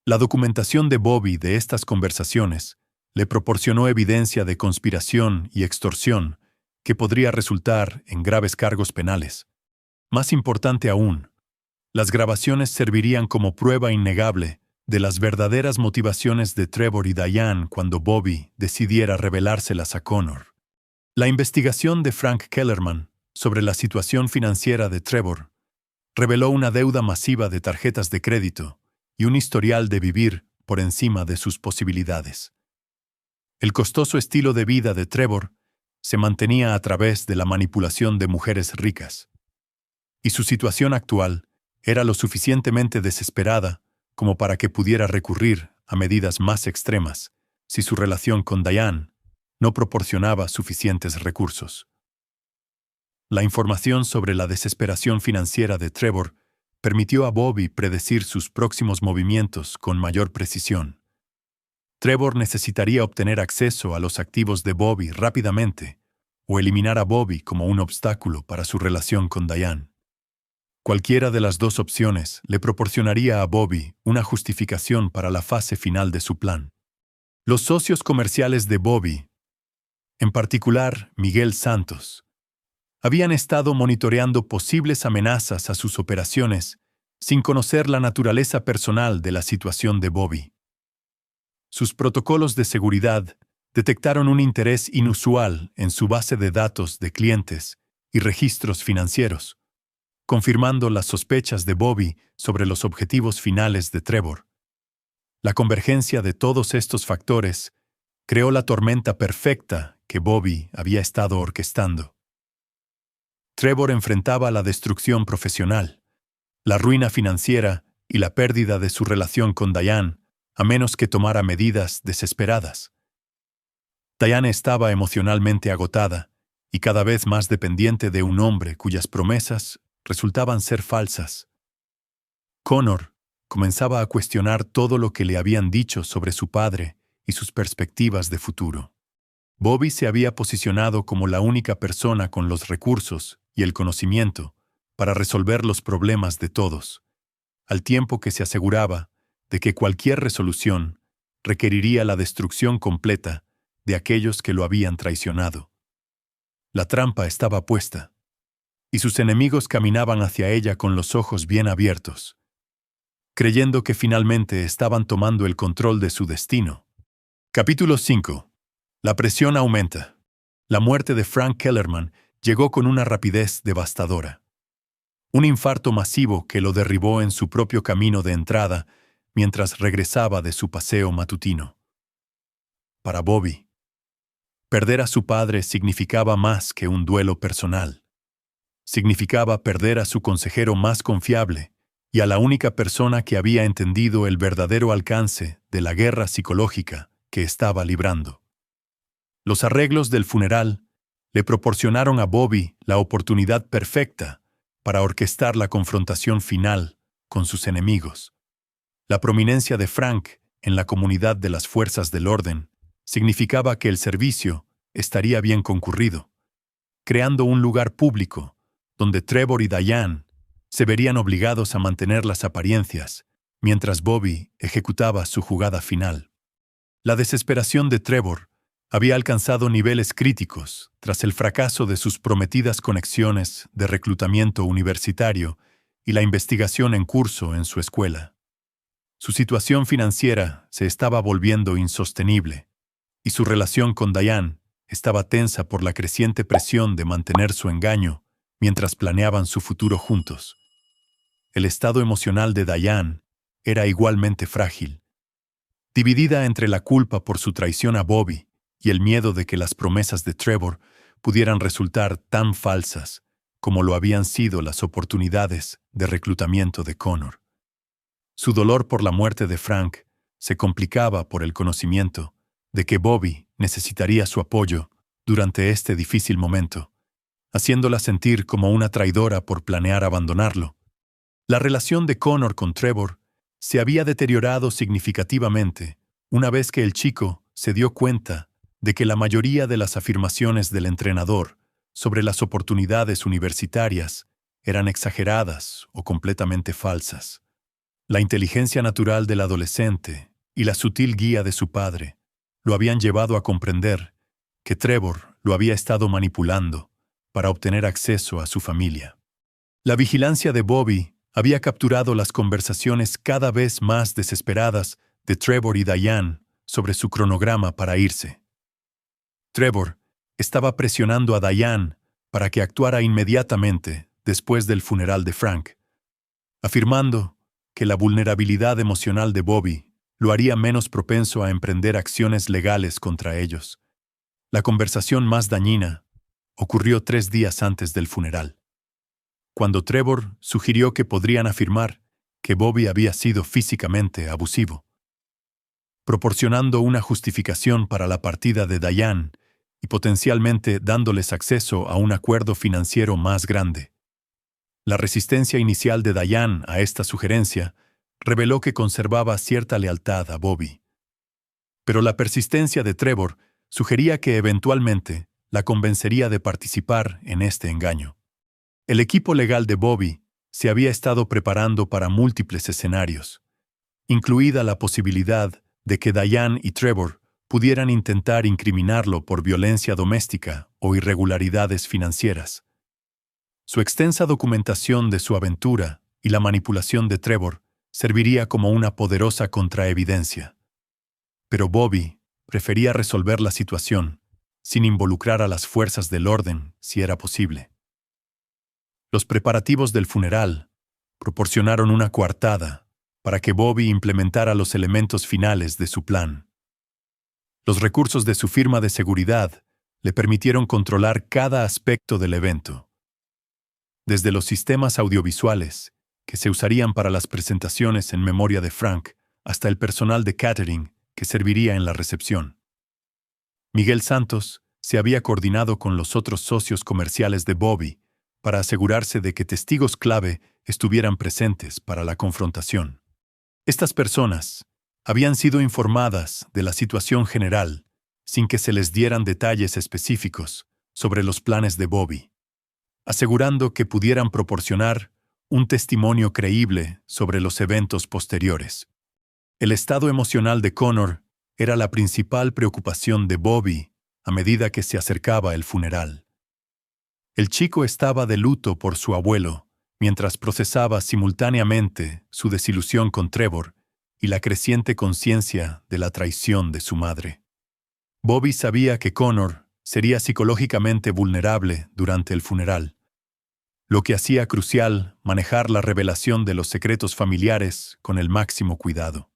La documentación de Bobby de estas conversaciones le proporcionó evidencia de conspiración y extorsión que podría resultar en graves cargos penales. Más importante aún, las grabaciones servirían como prueba innegable de las verdaderas motivaciones de Trevor y Diane cuando Bobby decidiera revelárselas a Connor. La investigación de Frank Kellerman sobre la situación financiera de Trevor reveló una deuda masiva de tarjetas de crédito y un historial de vivir por encima de sus posibilidades. El costoso estilo de vida de Trevor se mantenía a través de la manipulación de mujeres ricas. Y su situación actual era lo suficientemente desesperada como para que pudiera recurrir a medidas más extremas si su relación con Diane no proporcionaba suficientes recursos. La información sobre la desesperación financiera de Trevor permitió a Bobby predecir sus próximos movimientos con mayor precisión. Trevor necesitaría obtener acceso a los activos de Bobby rápidamente o eliminar a Bobby como un obstáculo para su relación con Diane. Cualquiera de las dos opciones le proporcionaría a Bobby una justificación para la fase final de su plan. Los socios comerciales de Bobby, en particular Miguel Santos, habían estado monitoreando posibles amenazas a sus operaciones sin conocer la naturaleza personal de la situación de Bobby. Sus protocolos de seguridad detectaron un interés inusual en su base de datos de clientes y registros financieros, confirmando las sospechas de Bobby sobre los objetivos finales de Trevor. La convergencia de todos estos factores creó la tormenta perfecta que Bobby había estado orquestando. Trevor enfrentaba la destrucción profesional, la ruina financiera y la pérdida de su relación con Diane, a menos que tomara medidas desesperadas. Diane estaba emocionalmente agotada y cada vez más dependiente de un hombre cuyas promesas resultaban ser falsas. Connor comenzaba a cuestionar todo lo que le habían dicho sobre su padre y sus perspectivas de futuro. Bobby se había posicionado como la única persona con los recursos y el conocimiento para resolver los problemas de todos, al tiempo que se aseguraba de que cualquier resolución requeriría la destrucción completa de aquellos que lo habían traicionado. La trampa estaba puesta, y sus enemigos caminaban hacia ella con los ojos bien abiertos, creyendo que finalmente estaban tomando el control de su destino. Capítulo 5. La presión aumenta. La muerte de Frank Kellerman llegó con una rapidez devastadora. Un infarto masivo que lo derribó en su propio camino de entrada mientras regresaba de su paseo matutino. Para Bobby, perder a su padre significaba más que un duelo personal. Significaba perder a su consejero más confiable y a la única persona que había entendido el verdadero alcance de la guerra psicológica que estaba librando. Los arreglos del funeral le proporcionaron a Bobby la oportunidad perfecta para orquestar la confrontación final con sus enemigos. La prominencia de Frank en la comunidad de las fuerzas del orden significaba que el servicio estaría bien concurrido, creando un lugar público donde Trevor y Diane se verían obligados a mantener las apariencias mientras Bobby ejecutaba su jugada final. La desesperación de Trevor Había alcanzado niveles críticos tras el fracaso de sus prometidas conexiones de reclutamiento universitario y la investigación en curso en su escuela. Su situación financiera se estaba volviendo insostenible, y su relación con Diane estaba tensa por la creciente presión de mantener su engaño mientras planeaban su futuro juntos. El estado emocional de Diane era igualmente frágil, dividida entre la culpa por su traición a Bobby y el miedo de que las promesas de Trevor pudieran resultar tan falsas como lo habían sido las oportunidades de reclutamiento de Connor. Su dolor por la muerte de Frank se complicaba por el conocimiento de que Bobby necesitaría su apoyo durante este difícil momento, haciéndola sentir como una traidora por planear abandonarlo. La relación de Connor con Trevor se había deteriorado significativamente una vez que el chico se dio cuenta de que la mayoría de las afirmaciones del entrenador sobre las oportunidades universitarias eran exageradas o completamente falsas. La inteligencia natural del adolescente y la sutil guía de su padre lo habían llevado a comprender que Trevor lo había estado manipulando para obtener acceso a su familia. La vigilancia de Bobby había capturado las conversaciones cada vez más desesperadas de Trevor y Diane sobre su cronograma para irse. Trevor estaba presionando a Diane para que actuara inmediatamente después del funeral de Frank, afirmando que la vulnerabilidad emocional de Bobby lo haría menos propenso a emprender acciones legales contra ellos. La conversación más dañina ocurrió 3 días antes del funeral, cuando Trevor sugirió que podrían afirmar que Bobby había sido físicamente abusivo, proporcionando una justificación para la partida de Diane y potencialmente dándoles acceso a un acuerdo financiero más grande. La resistencia inicial de Diane a esta sugerencia reveló que conservaba cierta lealtad a Bobby. Pero la persistencia de Trevor sugería que eventualmente la convencería de participar en este engaño. El equipo legal de Bobby se había estado preparando para múltiples escenarios, incluida la posibilidad de que Diane y Trevor pudieran intentar incriminarlo por violencia doméstica o irregularidades financieras. Su extensa documentación de su aventura y la manipulación de Trevor serviría como una poderosa contraevidencia. Pero Bobby prefería resolver la situación sin involucrar a las fuerzas del orden si era posible. Los preparativos del funeral proporcionaron una coartada para que Bobby implementara los elementos finales de su plan. Los recursos de su firma de seguridad le permitieron controlar cada aspecto del evento, desde los sistemas audiovisuales que se usarían para las presentaciones en memoria de Frank hasta el personal de catering que serviría en la recepción. Miguel Santos se había coordinado con los otros socios comerciales de Bobby para asegurarse de que testigos clave estuvieran presentes para la confrontación. Estas personas habían sido informadas de la situación general sin que se les dieran detalles específicos sobre los planes de Bobby, asegurando que pudieran proporcionar un testimonio creíble sobre los eventos posteriores. El estado emocional de Connor era la principal preocupación de Bobby a medida que se acercaba el funeral. El chico estaba de luto por su abuelo, mientras procesaba simultáneamente su desilusión con Trevor y la creciente conciencia de la traición de su madre. Bobby sabía que Connor sería psicológicamente vulnerable durante el funeral, lo que hacía crucial manejar la revelación de los secretos familiares con el máximo cuidado.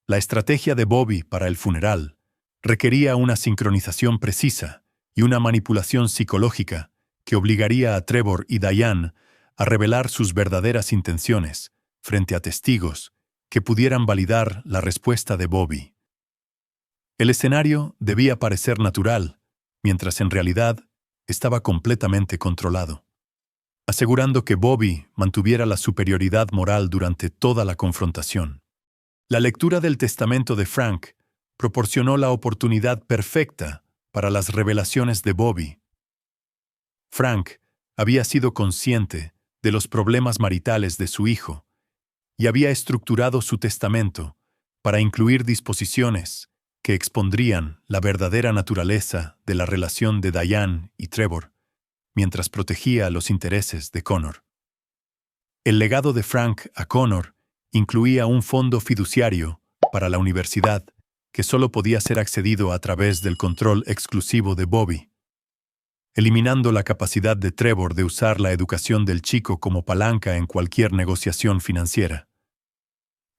La estrategia de Bobby para el funeral requería una sincronización precisa y una manipulación psicológica que obligaría a Trevor y Diane a revelar sus verdaderas intenciones frente a testigos que pudieran validar la respuesta de Bobby. El escenario debía parecer natural, mientras en realidad estaba completamente controlado, asegurando que Bobby mantuviera la superioridad moral durante toda la confrontación. La lectura del testamento de Frank proporcionó la oportunidad perfecta para las revelaciones de Bobby. Frank había sido consciente de los problemas maritales de su hijo y había estructurado su testamento para incluir disposiciones que expondrían la verdadera naturaleza de la relación de Diane y Trevor, mientras protegía los intereses de Connor. El legado de Frank a Connor incluía un fondo fiduciario para la universidad que solo podía ser accedido a través del control exclusivo de Bobby, eliminando la capacidad de Trevor de usar la educación del chico como palanca en cualquier negociación financiera.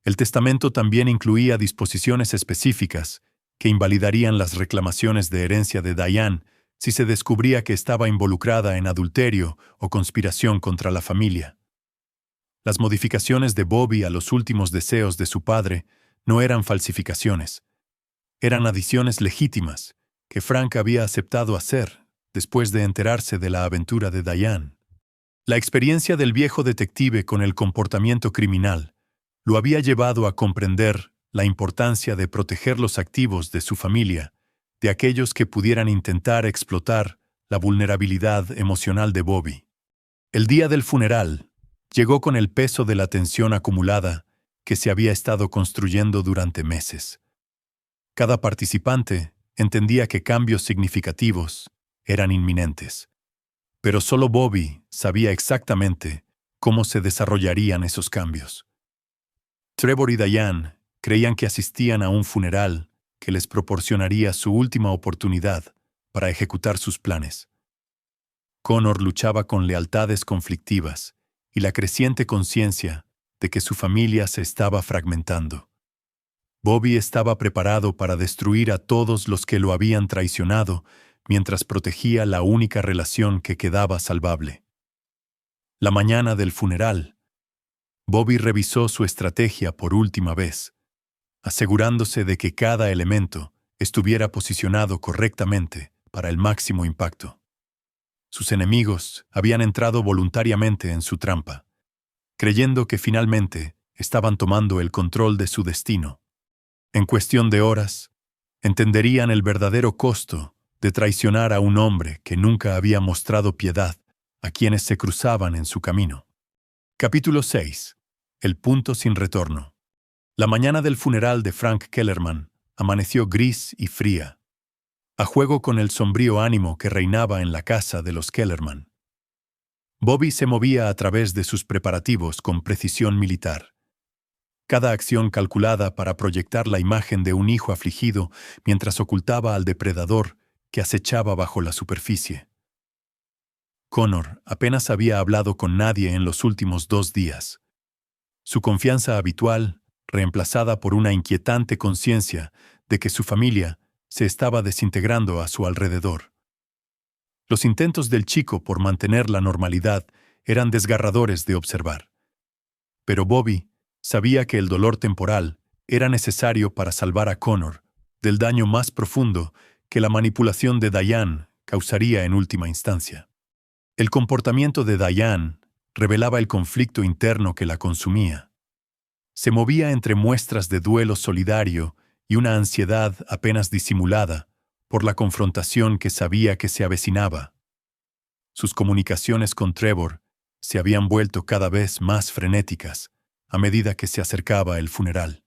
El testamento también incluía disposiciones específicas que invalidarían las reclamaciones de herencia de Diane si se descubría que estaba involucrada en adulterio o conspiración contra la familia. Las modificaciones de Bobby a los últimos deseos de su padre no eran falsificaciones, eran adiciones legítimas que Frank había aceptado hacer después de enterarse de la aventura de Diane. La experiencia del viejo detective con el comportamiento criminal lo había llevado a comprender la importancia de proteger los activos de su familia de aquellos que pudieran intentar explotar la vulnerabilidad emocional de Bobby. El día del funeral llegó con el peso de la tensión acumulada que se había estado construyendo durante meses. Cada participante entendía que cambios significativos eran inminentes, pero solo Bobby sabía exactamente cómo se desarrollarían esos cambios. Trevor y Diane creían que asistían a un funeral que les proporcionaría su última oportunidad para ejecutar sus planes. Connor luchaba con lealtades conflictivas y la creciente conciencia de que su familia se estaba fragmentando. Bobby estaba preparado para destruir a todos los que lo habían traicionado mientras protegía la única relación que quedaba salvable. La mañana del funeral, Bobby revisó su estrategia por última vez, asegurándose de que cada elemento estuviera posicionado correctamente para el máximo impacto. Sus enemigos habían entrado voluntariamente en su trampa, creyendo que finalmente estaban tomando el control de su destino. En cuestión de horas, entenderían el verdadero costo de traicionar a un hombre que nunca había mostrado piedad a quienes se cruzaban en su camino. Capítulo 6. El punto sin retorno. La mañana del funeral de Frank Kellerman amaneció gris y fría, a juego con el sombrío ánimo que reinaba en la casa de los Kellerman. Bobby se movía a través de sus preparativos con precisión militar. Cada acción calculada para proyectar la imagen de un hijo afligido mientras ocultaba al depredador que acechaba bajo la superficie. Connor apenas había hablado con nadie en los últimos 2 días. Su confianza habitual, reemplazada por una inquietante conciencia de que su familia se estaba desintegrando a su alrededor. Los intentos del chico por mantener la normalidad eran desgarradores de observar. Pero Bobby sabía que el dolor temporal era necesario para salvar a Connor del daño más profundo que la manipulación de Diane causaría en última instancia. El comportamiento de Diane revelaba el conflicto interno que la consumía. Se movía entre muestras de duelo solidario y una ansiedad apenas disimulada por la confrontación que sabía que se avecinaba. Sus comunicaciones con Trevor se habían vuelto cada vez más frenéticas a medida que se acercaba el funeral,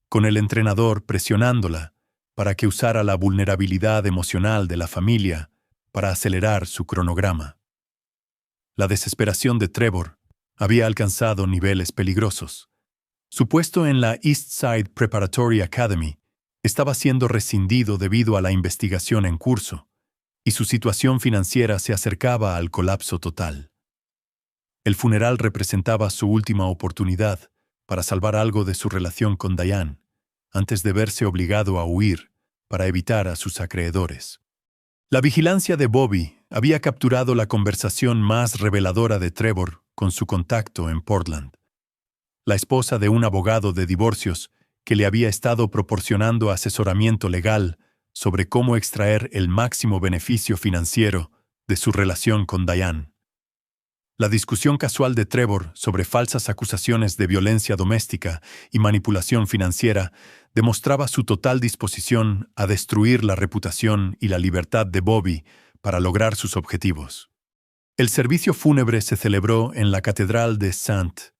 con el entrenador presionándola para que usara la vulnerabilidad emocional de la familia para acelerar su cronograma. La desesperación de Trevor había alcanzado niveles peligrosos. Su puesto en la East Side Preparatory Academy estaba siendo rescindido debido a la investigación en curso, y su situación financiera se acercaba al colapso total. El funeral representaba su última oportunidad para salvar algo de su relación con Diane, antes de verse obligado a huir para evitar a sus acreedores. La vigilancia de Bobby había capturado la conversación más reveladora de Trevor con su contacto en Portland. La esposa de un abogado de divorcios que le había estado proporcionando asesoramiento legal sobre cómo extraer el máximo beneficio financiero de su relación con Diane. La discusión casual de Trevor sobre falsas acusaciones de violencia doméstica y manipulación financiera demostraba su total disposición a destruir la reputación y la libertad de Bobby para lograr sus objetivos. El servicio fúnebre se celebró en la Catedral de St.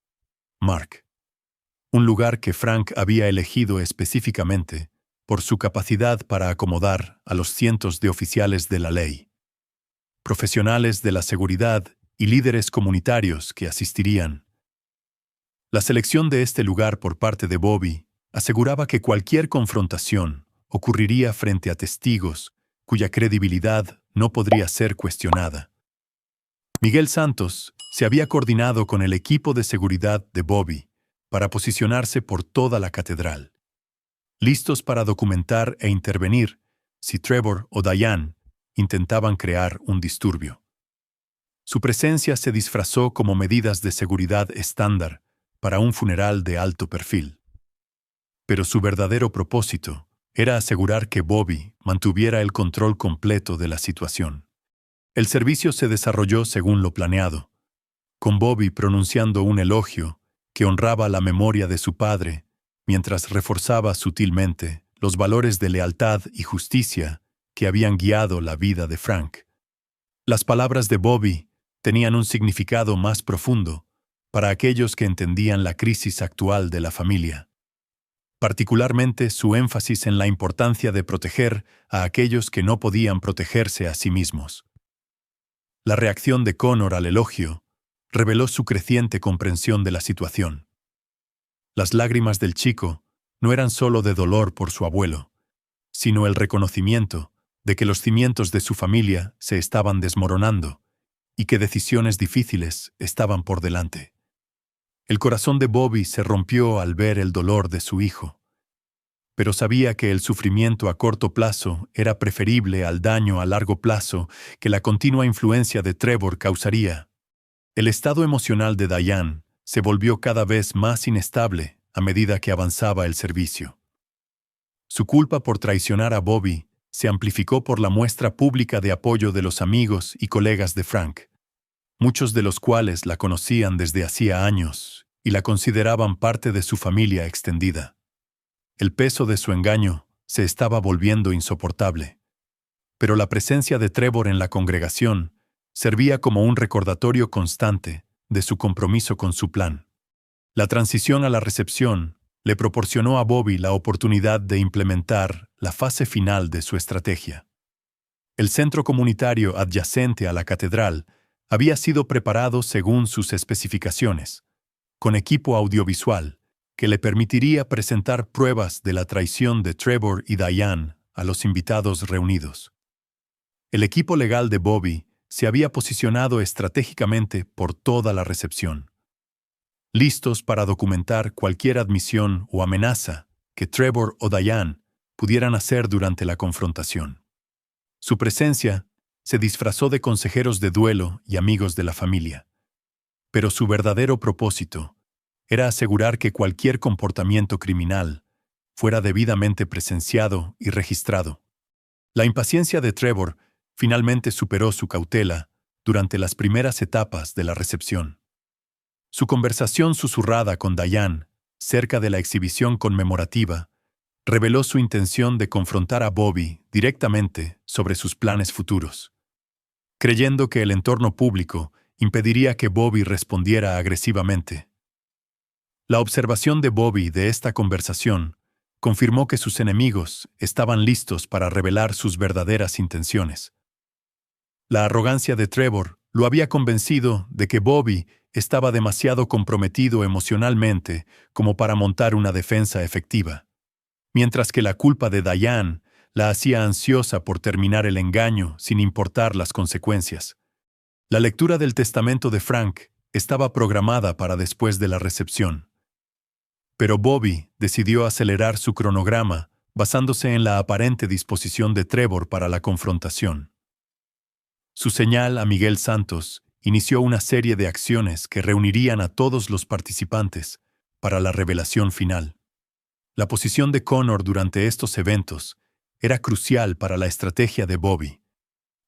Mark, un lugar que Frank había elegido específicamente por su capacidad para acomodar a los cientos de oficiales de la ley, profesionales de la seguridad y líderes comunitarios que asistirían. La selección de este lugar por parte de Bobby aseguraba que cualquier confrontación ocurriría frente a testigos cuya credibilidad no podría ser cuestionada. Miguel Santos se había coordinado con el equipo de seguridad de Bobby para posicionarse por toda la catedral, listos para documentar e intervenir si Trevor o Diane intentaban crear un disturbio. Su presencia se disfrazó como medidas de seguridad estándar para un funeral de alto perfil. Pero su verdadero propósito era asegurar que Bobby mantuviera el control completo de la situación. El servicio se desarrolló según lo planeado, con Bobby pronunciando un elogio que honraba la memoria de su padre, mientras reforzaba sutilmente los valores de lealtad y justicia que habían guiado la vida de Frank. Las palabras de Bobby tenían un significado más profundo para aquellos que entendían la crisis actual de la familia, particularmente su énfasis en la importancia de proteger a aquellos que no podían protegerse a sí mismos. La reacción de Connor al elogio reveló su creciente comprensión de la situación. Las lágrimas del chico no eran solo de dolor por su abuelo, sino el reconocimiento de que los cimientos de su familia se estaban desmoronando y que decisiones difíciles estaban por delante. El corazón de Bobby se rompió al ver el dolor de su hijo, pero sabía que el sufrimiento a corto plazo era preferible al daño a largo plazo que la continua influencia de Trevor causaría. El estado emocional de Diane se volvió cada vez más inestable a medida que avanzaba el servicio. Su culpa por traicionar a Bobby se amplificó por la muestra pública de apoyo de los amigos y colegas de Frank, muchos de los cuales la conocían desde hacía años y la consideraban parte de su familia extendida. El peso de su engaño se estaba volviendo insoportable, pero la presencia de Trevor en la congregación servía como un recordatorio constante de su compromiso con su plan. La transición a la recepción le proporcionó a Bobby la oportunidad de implementar la fase final de su estrategia. El centro comunitario adyacente a la catedral había sido preparado según sus especificaciones, con equipo audiovisual que le permitiría presentar pruebas de la traición de Trevor y Diane a los invitados reunidos. El equipo legal de Bobby se había posicionado estratégicamente por toda la recepción, listos para documentar cualquier admisión o amenaza que Trevor o Diane pudieran hacer durante la confrontación. Su presencia se disfrazó de consejeros de duelo y amigos de la familia, pero su verdadero propósito era asegurar que cualquier comportamiento criminal fuera debidamente presenciado y registrado. La impaciencia de Trevor finalmente superó su cautela durante las primeras etapas de la recepción. Su conversación susurrada con Diane, cerca de la exhibición conmemorativa, reveló su intención de confrontar a Bobby directamente sobre sus planes futuros, creyendo que el entorno público impediría que Bobby respondiera agresivamente. La observación de Bobby de esta conversación confirmó que sus enemigos estaban listos para revelar sus verdaderas intenciones. La arrogancia de Trevor lo había convencido de que Bobby estaba demasiado comprometido emocionalmente como para montar una defensa efectiva, mientras que la culpa de Diane la hacía ansiosa por terminar el engaño sin importar las consecuencias. La lectura del testamento de Frank estaba programada para después de la recepción, pero Bobby decidió acelerar su cronograma basándose en la aparente disposición de Trevor para la confrontación. Su señal a Miguel Santos inició una serie de acciones que reunirían a todos los participantes para la revelación final. La posición de Connor durante estos eventos era crucial para la estrategia de Bobby.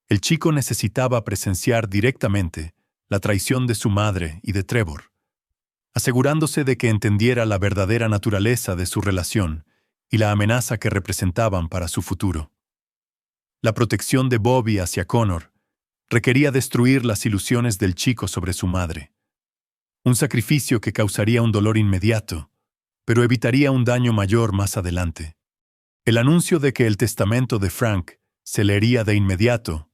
El chico necesitaba presenciar directamente la traición de su madre y de Trevor, asegurándose de que entendiera la verdadera naturaleza de su relación y la amenaza que representaban para su futuro. La protección de Bobby hacia Connor requería destruir las ilusiones del chico sobre su madre. Un sacrificio que causaría un dolor inmediato, pero evitaría un daño mayor más adelante. El anuncio de que el testamento de Frank se leería de inmediato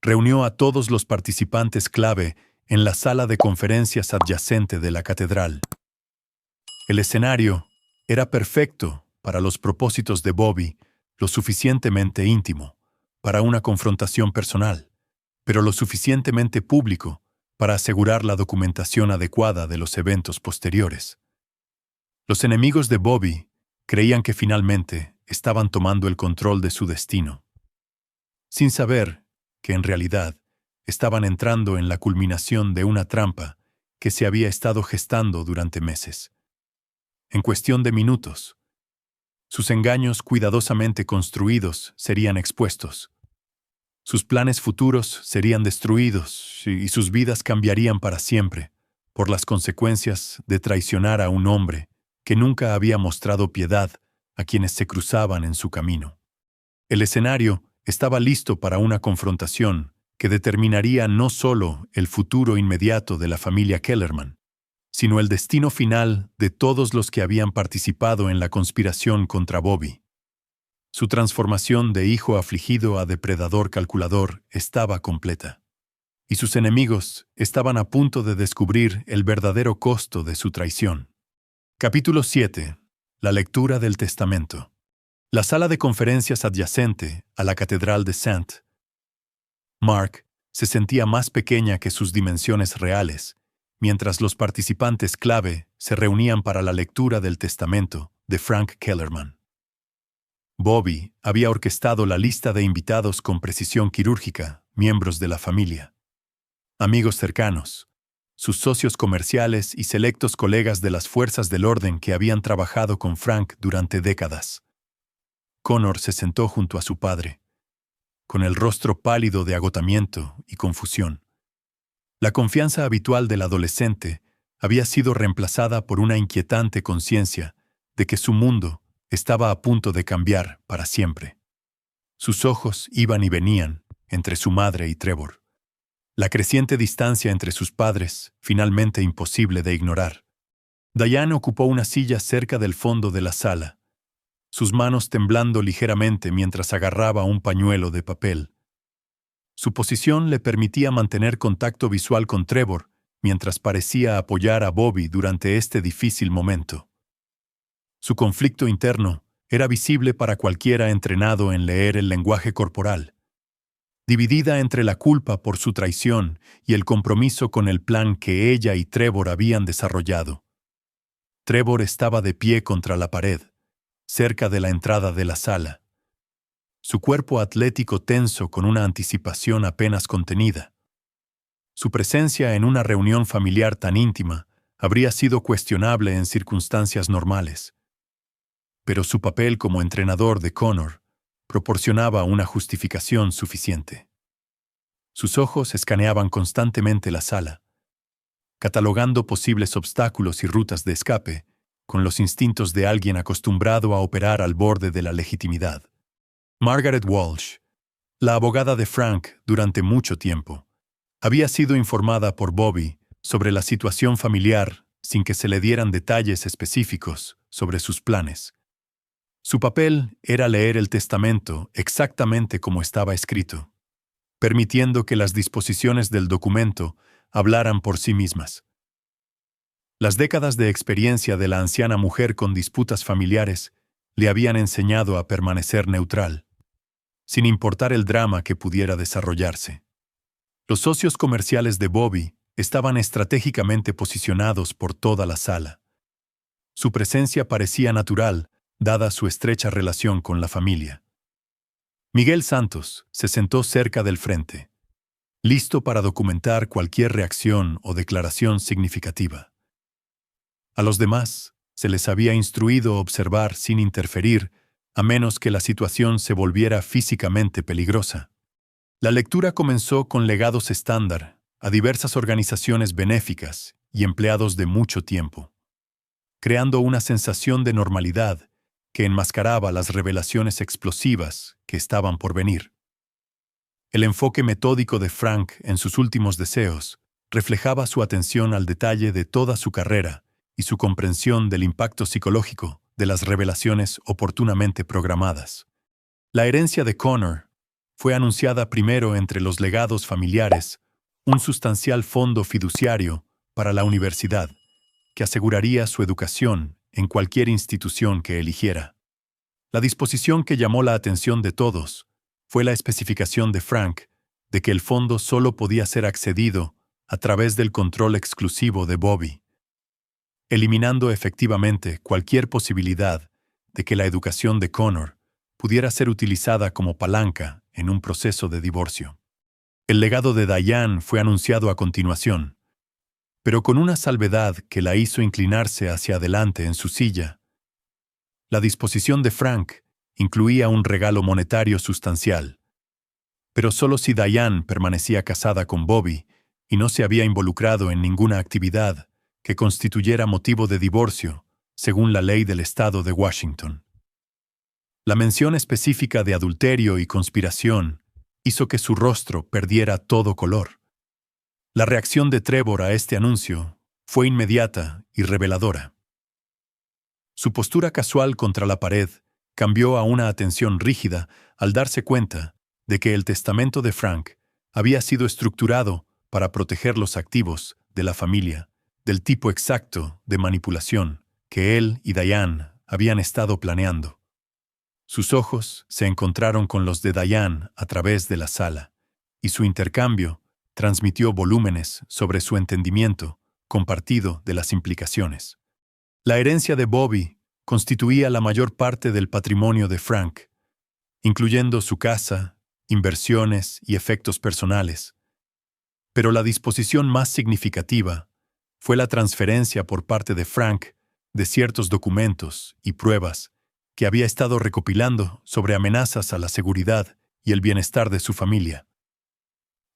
reunió a todos los participantes clave en la sala de conferencias adyacente de la catedral. El escenario era perfecto para los propósitos de Bobby, lo suficientemente íntimo para una confrontación personal, pero lo suficientemente público para asegurar la documentación adecuada de los eventos posteriores. Los enemigos de Bobby creían que finalmente estaban tomando el control de su destino, sin saber que en realidad estaban entrando en la culminación de una trampa que se había estado gestando durante meses. En cuestión de minutos, sus engaños cuidadosamente construidos serían expuestos. Sus planes futuros serían destruidos y sus vidas cambiarían para siempre por las consecuencias de traicionar a un hombre que nunca había mostrado piedad a quienes se cruzaban en su camino. El escenario estaba listo para una confrontación que determinaría no solo el futuro inmediato de la familia Kellerman, sino el destino final de todos los que habían participado en la conspiración contra Bobby. Su transformación de hijo afligido a depredador calculador estaba completa, y sus enemigos estaban a punto de descubrir el verdadero costo de su traición. Capítulo 7. La lectura del testamento. La sala de conferencias adyacente a la catedral de St. Mark se sentía más pequeña que sus dimensiones reales, mientras los participantes clave se reunían para la lectura del testamento de Frank Kellerman. Bobby había orquestado la lista de invitados con precisión quirúrgica, miembros de la familia, amigos cercanos, sus socios comerciales y selectos colegas de las fuerzas del orden que habían trabajado con Frank durante décadas. Connor se sentó junto a su padre, con el rostro pálido de agotamiento y confusión. La confianza habitual del adolescente había sido reemplazada por una inquietante conciencia de que su mundo estaba a punto de cambiar para siempre. Sus ojos iban y venían entre su madre y Trevor. La creciente distancia entre sus padres, finalmente imposible de ignorar. Diane ocupó una silla cerca del fondo de la sala, sus manos temblando ligeramente mientras agarraba un pañuelo de papel. Su posición le permitía mantener contacto visual con Trevor mientras parecía apoyar a Bobby durante este difícil momento. Su conflicto interno era visible para cualquiera entrenado en leer el lenguaje corporal, dividida entre la culpa por su traición y el compromiso con el plan que ella y Trevor habían desarrollado. Trevor estaba de pie contra la pared, cerca de la entrada de la sala, su cuerpo atlético tenso con una anticipación apenas contenida. Su presencia en una reunión familiar tan íntima habría sido cuestionable en circunstancias normales, pero su papel como entrenador de Connor proporcionaba una justificación suficiente. Sus ojos escaneaban constantemente la sala, catalogando posibles obstáculos y rutas de escape, con los instintos de alguien acostumbrado a operar al borde de la legitimidad. Margaret Walsh, la abogada de Frank durante mucho tiempo, había sido informada por Bobby sobre la situación familiar sin que se le dieran detalles específicos sobre sus planes. Su papel era leer el testamento exactamente como estaba escrito, permitiendo que las disposiciones del documento hablaran por sí mismas. Las décadas de experiencia de la anciana mujer con disputas familiares le habían enseñado a permanecer neutral, sin importar el drama que pudiera desarrollarse. Los socios comerciales de Bobby estaban estratégicamente posicionados por toda la sala. Su presencia parecía natural, dada su estrecha relación con la familia. Miguel Santos se sentó cerca del frente, listo para documentar cualquier reacción o declaración significativa. A los demás se les había instruido observar sin interferir, a menos que la situación se volviera físicamente peligrosa. La lectura comenzó con legados estándar a diversas organizaciones benéficas y empleados de mucho tiempo, creando una sensación de normalidad que enmascaraba las revelaciones explosivas que estaban por venir. El enfoque metódico de Frank en sus últimos deseos reflejaba su atención al detalle de toda su carrera y su comprensión del impacto psicológico de las revelaciones oportunamente programadas. La herencia de Connor fue anunciada primero entre los legados familiares, un sustancial fondo fiduciario para la universidad, que aseguraría su educación en cualquier institución que eligiera. La disposición que llamó la atención de todos fue la especificación de Frank de que el fondo solo podía ser accedido a través del control exclusivo de Bobby, eliminando efectivamente cualquier posibilidad de que la educación de Connor pudiera ser utilizada como palanca en un proceso de divorcio. El legado de Diane fue anunciado a continuación, pero con una salvedad que la hizo inclinarse hacia adelante en su silla. La disposición de Frank incluía un regalo monetario sustancial, pero solo si Diane permanecía casada con Bobby y no se había involucrado en ninguna actividad que constituyera motivo de divorcio, según la ley del estado de Washington. La mención específica de adulterio y conspiración hizo que su rostro perdiera todo color. La reacción de Trevor a este anuncio fue inmediata y reveladora. Su postura casual contra la pared cambió a una atención rígida al darse cuenta de que el testamento de Frank había sido estructurado para proteger los activos de la familia del tipo exacto de manipulación que él y Diane habían estado planeando. Sus ojos se encontraron con los de Diane a través de la sala, y su intercambio transmitió volúmenes sobre su entendimiento compartido de las implicaciones. La herencia de Bobby constituía la mayor parte del patrimonio de Frank, incluyendo su casa, inversiones y efectos personales. Pero la disposición más significativa fue la transferencia por parte de Frank de ciertos documentos y pruebas que había estado recopilando sobre amenazas a la seguridad y el bienestar de su familia.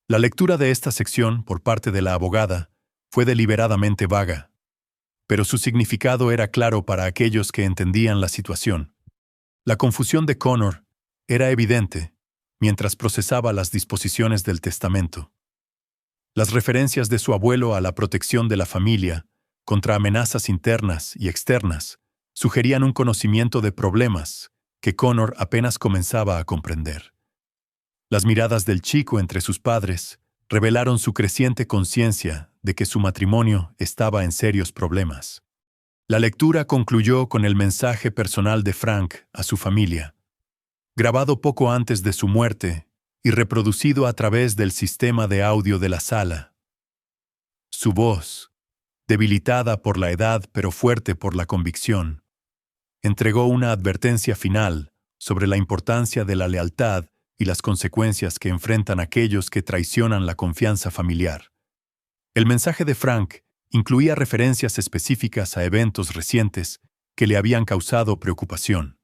La lectura de esta sección por parte de la abogada fue deliberadamente vaga, pero su significado era claro para aquellos que entendían la situación. La confusión de Connor era evidente mientras procesaba las disposiciones del testamento. Las referencias de su abuelo a la protección de la familia contra amenazas internas y externas sugerían un conocimiento de problemas que Connor apenas comenzaba a comprender. Las miradas del chico entre sus padres revelaron su creciente conciencia de que su matrimonio estaba en serios problemas. La lectura concluyó con el mensaje personal de Frank a su familia, grabado poco antes de su muerte y reproducido a través del sistema de audio de la sala. Su voz, debilitada por la edad pero fuerte por la convicción, entregó una advertencia final sobre la importancia de la lealtad y las consecuencias que enfrentan aquellos que traicionan la confianza familiar. El mensaje de Frank incluía referencias específicas a eventos recientes que le habían causado preocupación,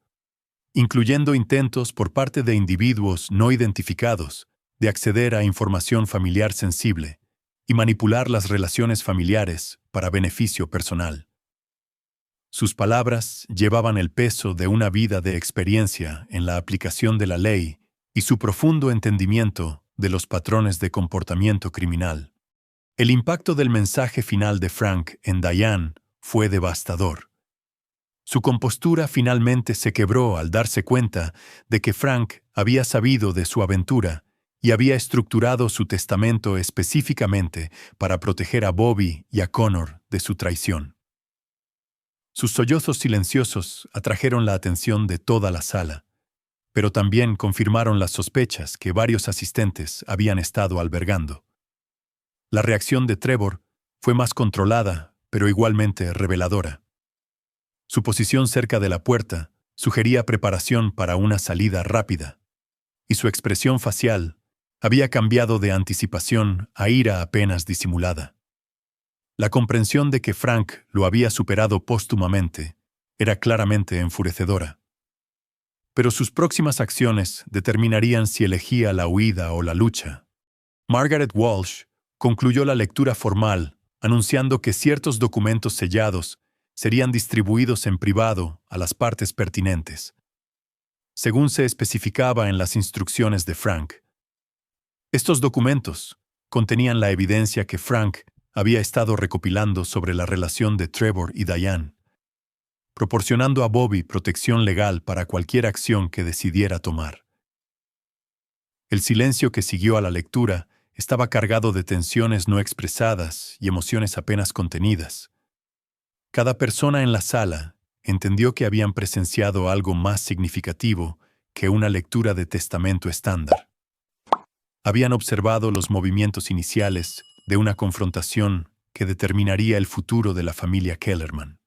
incluyendo intentos por parte de individuos no identificados de acceder a información familiar sensible y manipular las relaciones familiares para beneficio personal. Sus palabras llevaban el peso de una vida de experiencia en la aplicación de la ley y su profundo entendimiento de los patrones de comportamiento criminal. El impacto del mensaje final de Frank en Diane fue devastador. Su compostura finalmente se quebró al darse cuenta de que Frank había sabido de su aventura y había estructurado su testamento específicamente para proteger a Bobby y a Connor de su traición. Sus sollozos silenciosos atrajeron la atención de toda la sala, pero también confirmaron las sospechas que varios asistentes habían estado albergando. La reacción de Trevor fue más controlada, pero igualmente reveladora. Su posición cerca de la puerta sugería preparación para una salida rápida, y su expresión facial había cambiado de anticipación a ira apenas disimulada. La comprensión de que Frank lo había superado póstumamente era claramente enfurecedora. Pero sus próximas acciones determinarían si elegía la huida o la lucha. Margaret Walsh concluyó la lectura formal anunciando que ciertos documentos sellados serían distribuidos en privado a las partes pertinentes, según se especificaba en las instrucciones de Frank. Estos documentos contenían la evidencia que Frank había estado recopilando sobre la relación de Trevor y Diane. proporcionando a Bobby protección legal para cualquier acción que decidiera tomar. El silencio que siguió a la lectura estaba cargado de tensiones no expresadas y emociones apenas contenidas. Cada persona en la sala entendió que habían presenciado algo más significativo que una lectura de testamento estándar. Habían observado los movimientos iniciales de una confrontación que determinaría el futuro de la familia Kellerman.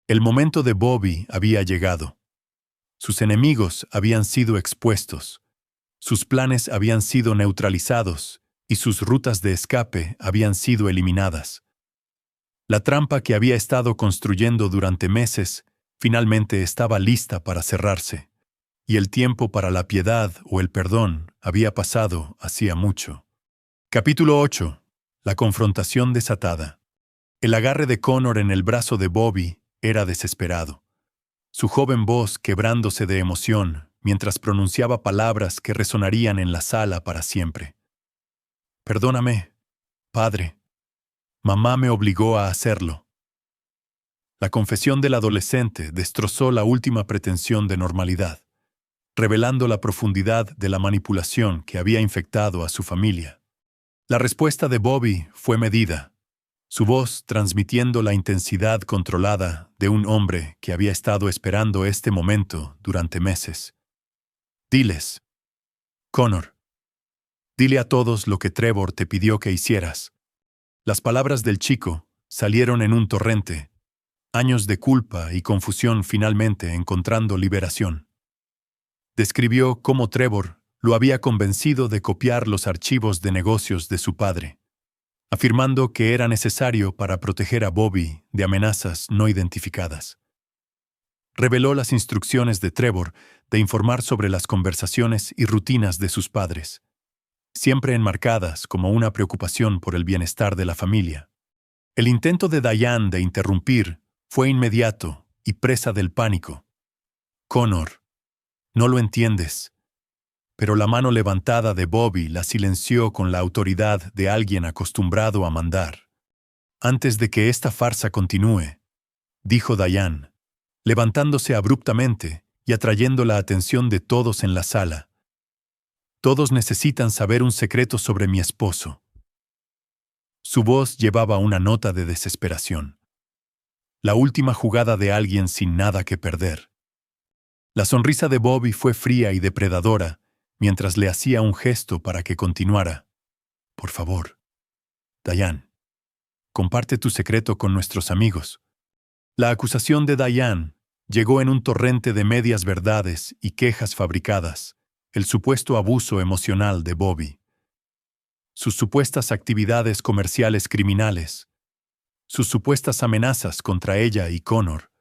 El momento de Bobby había llegado. Sus enemigos habían sido expuestos, sus planes habían sido neutralizados y sus rutas de escape habían sido eliminadas. La trampa que había estado construyendo durante meses finalmente estaba lista para cerrarse, y el tiempo para la piedad o el perdón había pasado hacía mucho. Capítulo 8. La confrontación desatada. El agarre de Connor en el brazo de Bobby era desesperado. Su joven voz quebrándose de emoción mientras pronunciaba palabras que resonarían en la sala para siempre. «Perdóname, padre. Mamá me obligó a hacerlo». La confesión del adolescente destrozó la última pretensión de normalidad, revelando la profundidad de la manipulación que había infectado a su familia. La respuesta de Bobby fue medida, su voz transmitiendo la intensidad controlada de un hombre que había estado esperando este momento durante meses. «Diles, Connor, dile a todos lo que Trevor te pidió que hicieras». Las palabras del chico salieron en un torrente, años de culpa y confusión finalmente encontrando liberación. Describió cómo Trevor lo había convencido de copiar los archivos de negocios de su padre, afirmando que era necesario para proteger a Bobby de amenazas no identificadas. Reveló las instrucciones de Trevor de informar sobre las conversaciones y rutinas de sus padres, siempre enmarcadas como una preocupación por el bienestar de la familia. El intento de Diane de interrumpir fue inmediato y presa del pánico. «Connor, no lo entiendes». Pero la mano levantada de Bobby la silenció con la autoridad de alguien acostumbrado a mandar. «Antes de que esta farsa continúe», dijo Diane, levantándose abruptamente y atrayendo la atención de todos en la sala. «Todos necesitan saber un secreto sobre mi esposo». Su voz llevaba una nota de desesperación. La última jugada de alguien sin nada que perder. La sonrisa de Bobby fue fría y depredadora, mientras le hacía un gesto para que continuara. «Por favor, Diane, comparte tu secreto con nuestros amigos». La acusación de Diane llegó en un torrente de medias verdades y quejas fabricadas, el supuesto abuso emocional de Bobby, sus supuestas actividades comerciales criminales, sus supuestas amenazas contra ella y Connor.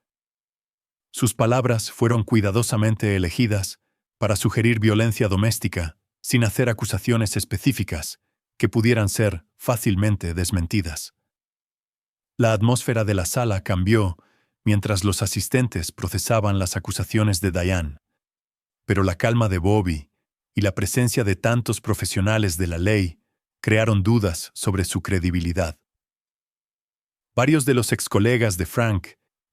Sus palabras fueron cuidadosamente elegidas para sugerir violencia doméstica sin hacer acusaciones específicas que pudieran ser fácilmente desmentidas. La atmósfera de la sala cambió mientras los asistentes procesaban las acusaciones de Diane, pero la calma de Bobby y la presencia de tantos profesionales de la ley crearon dudas sobre su credibilidad. Varios de los excolegas de Frank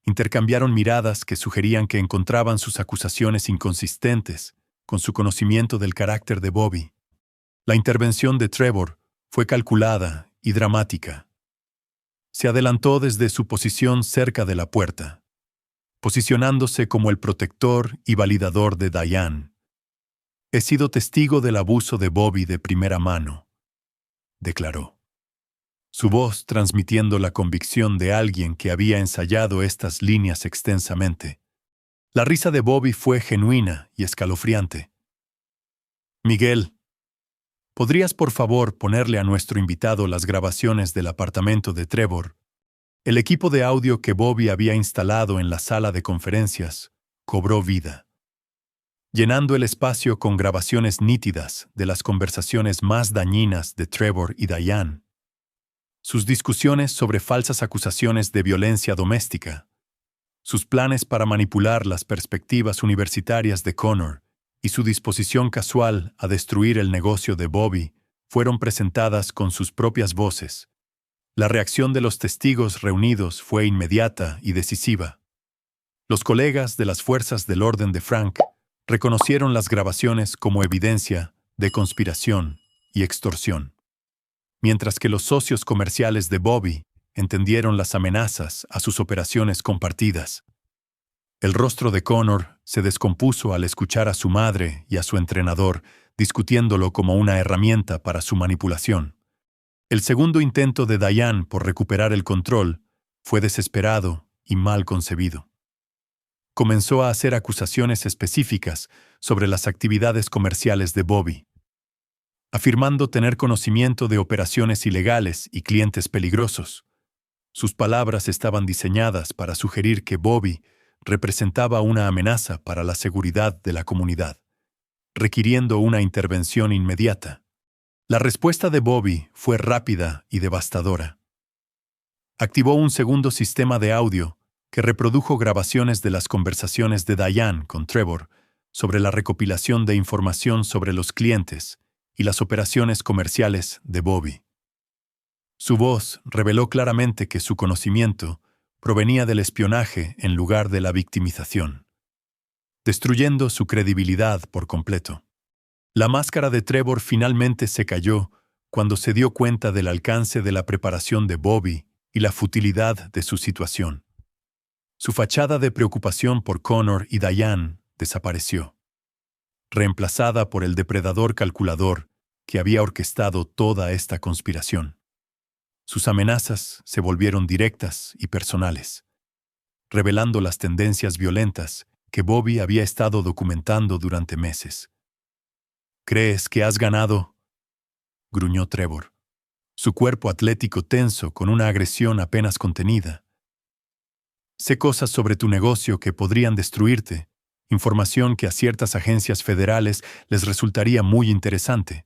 intercambiaron miradas que sugerían que encontraban sus acusaciones inconsistentes con su conocimiento del carácter de Bobby. La intervención de Trevor fue calculada y dramática. Se adelantó desde su posición cerca de la puerta, posicionándose como el protector y validador de Diane. «He sido testigo del abuso de Bobby de primera mano», declaró, su voz transmitiendo la convicción de alguien que había ensayado estas líneas extensamente. La risa de Bobby fue genuina y escalofriante. «Miguel, ¿podrías por favor ponerle a nuestro invitado las grabaciones del apartamento de Trevor?» El equipo de audio que Bobby había instalado en la sala de conferencias cobró vida, llenando el espacio con grabaciones nítidas de las conversaciones más dañinas de Trevor y Diane. Sus discusiones sobre falsas acusaciones de violencia doméstica, sus planes para manipular las perspectivas universitarias de Connor y su disposición casual a destruir el negocio de Bobby fueron presentadas con sus propias voces. La reacción de los testigos reunidos fue inmediata y decisiva. Los colegas de las fuerzas del orden de Frank reconocieron las grabaciones como evidencia de conspiración y extorsión, mientras que los socios comerciales de Bobby entendieron las amenazas a sus operaciones compartidas. El rostro de Connor se descompuso al escuchar a su madre y a su entrenador discutiéndolo como una herramienta para su manipulación. El segundo intento de Diane por recuperar el control fue desesperado y mal concebido. Comenzó a hacer acusaciones específicas sobre las actividades comerciales de Bobby, afirmando tener conocimiento de operaciones ilegales y clientes peligrosos. Sus palabras estaban diseñadas para sugerir que Bobby representaba una amenaza para la seguridad de la comunidad, requiriendo una intervención inmediata. La respuesta de Bobby fue rápida y devastadora. Activó un segundo sistema de audio que reprodujo grabaciones de las conversaciones de Diane con Trevor sobre la recopilación de información sobre los clientes y las operaciones comerciales de Bobby. Su voz reveló claramente que su conocimiento provenía del espionaje en lugar de la victimización, destruyendo su credibilidad por completo. La máscara de Trevor finalmente se cayó cuando se dio cuenta del alcance de la preparación de Bobby y la futilidad de su situación. Su fachada de preocupación por Connor y Diane desapareció, reemplazada por el depredador calculador que había orquestado toda esta conspiración. Sus amenazas se volvieron directas y personales, revelando las tendencias violentas que Bobby había estado documentando durante meses. «¿Crees que has ganado?», gruñó Trevor, su cuerpo atlético tenso con una agresión apenas contenida. «Sé cosas sobre tu negocio que podrían destruirte, información que a ciertas agencias federales les resultaría muy interesante».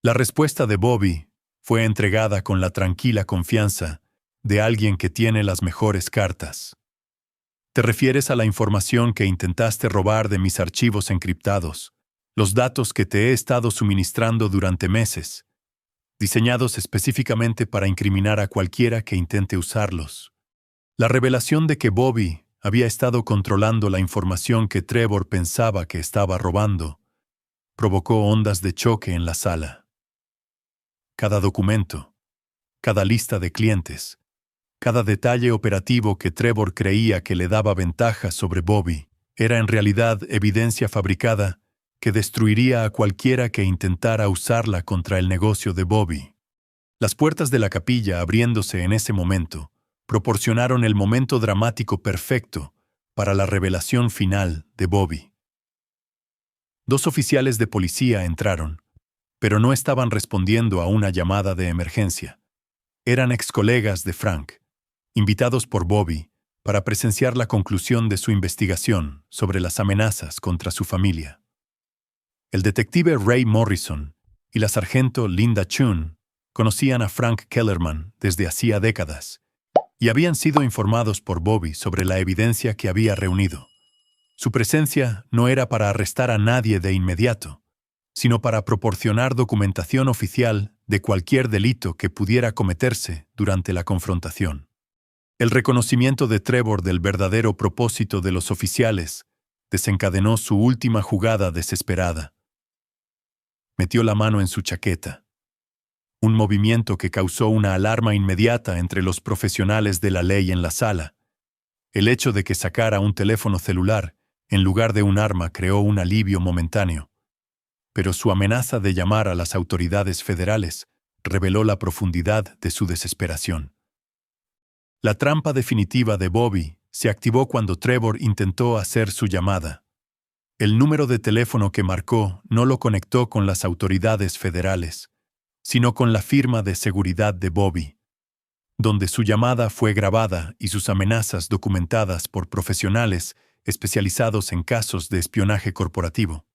La respuesta de Bobby fue entregada con la tranquila confianza de alguien que tiene las mejores cartas. «¿Te refieres a la información que intentaste robar de mis archivos encriptados, los datos que te he estado suministrando durante meses, diseñados específicamente para incriminar a cualquiera que intente usarlos?» La revelación de que Bobby había estado controlando la información que Trevor pensaba que estaba robando provocó ondas de choque en la sala. Cada documento, cada lista de clientes, cada detalle operativo que Trevor creía que le daba ventaja sobre Bobby era en realidad evidencia fabricada que destruiría a cualquiera que intentara usarla contra el negocio de Bobby. Las puertas de la capilla abriéndose en ese momento proporcionaron el momento dramático perfecto para la revelación final de Bobby. Dos oficiales de policía entraron, pero no estaban respondiendo a una llamada de emergencia. Eran excolegas de Frank, invitados por Bobby para presenciar la conclusión de su investigación sobre las amenazas contra su familia. El detective Ray Morrison y la sargento Linda Chun conocían a Frank Kellerman desde hacía décadas y habían sido informados por Bobby sobre la evidencia que había reunido. Su presencia no era para arrestar a nadie de inmediato, sino para proporcionar documentación oficial de cualquier delito que pudiera cometerse durante la confrontación. El reconocimiento de Trevor del verdadero propósito de los oficiales desencadenó su última jugada desesperada. Metió la mano en su chaqueta, un movimiento que causó una alarma inmediata entre los profesionales de la ley en la sala. El hecho de que sacara un teléfono celular en lugar de un arma creó un alivio momentáneo, pero su amenaza de llamar a las autoridades federales reveló la profundidad de su desesperación. La trampa definitiva de Bobby se activó cuando Trevor intentó hacer su llamada. El número de teléfono que marcó no lo conectó con las autoridades federales, sino con la firma de seguridad de Bobby, donde su llamada fue grabada y sus amenazas documentadas por profesionales especializados en casos de espionaje corporativo.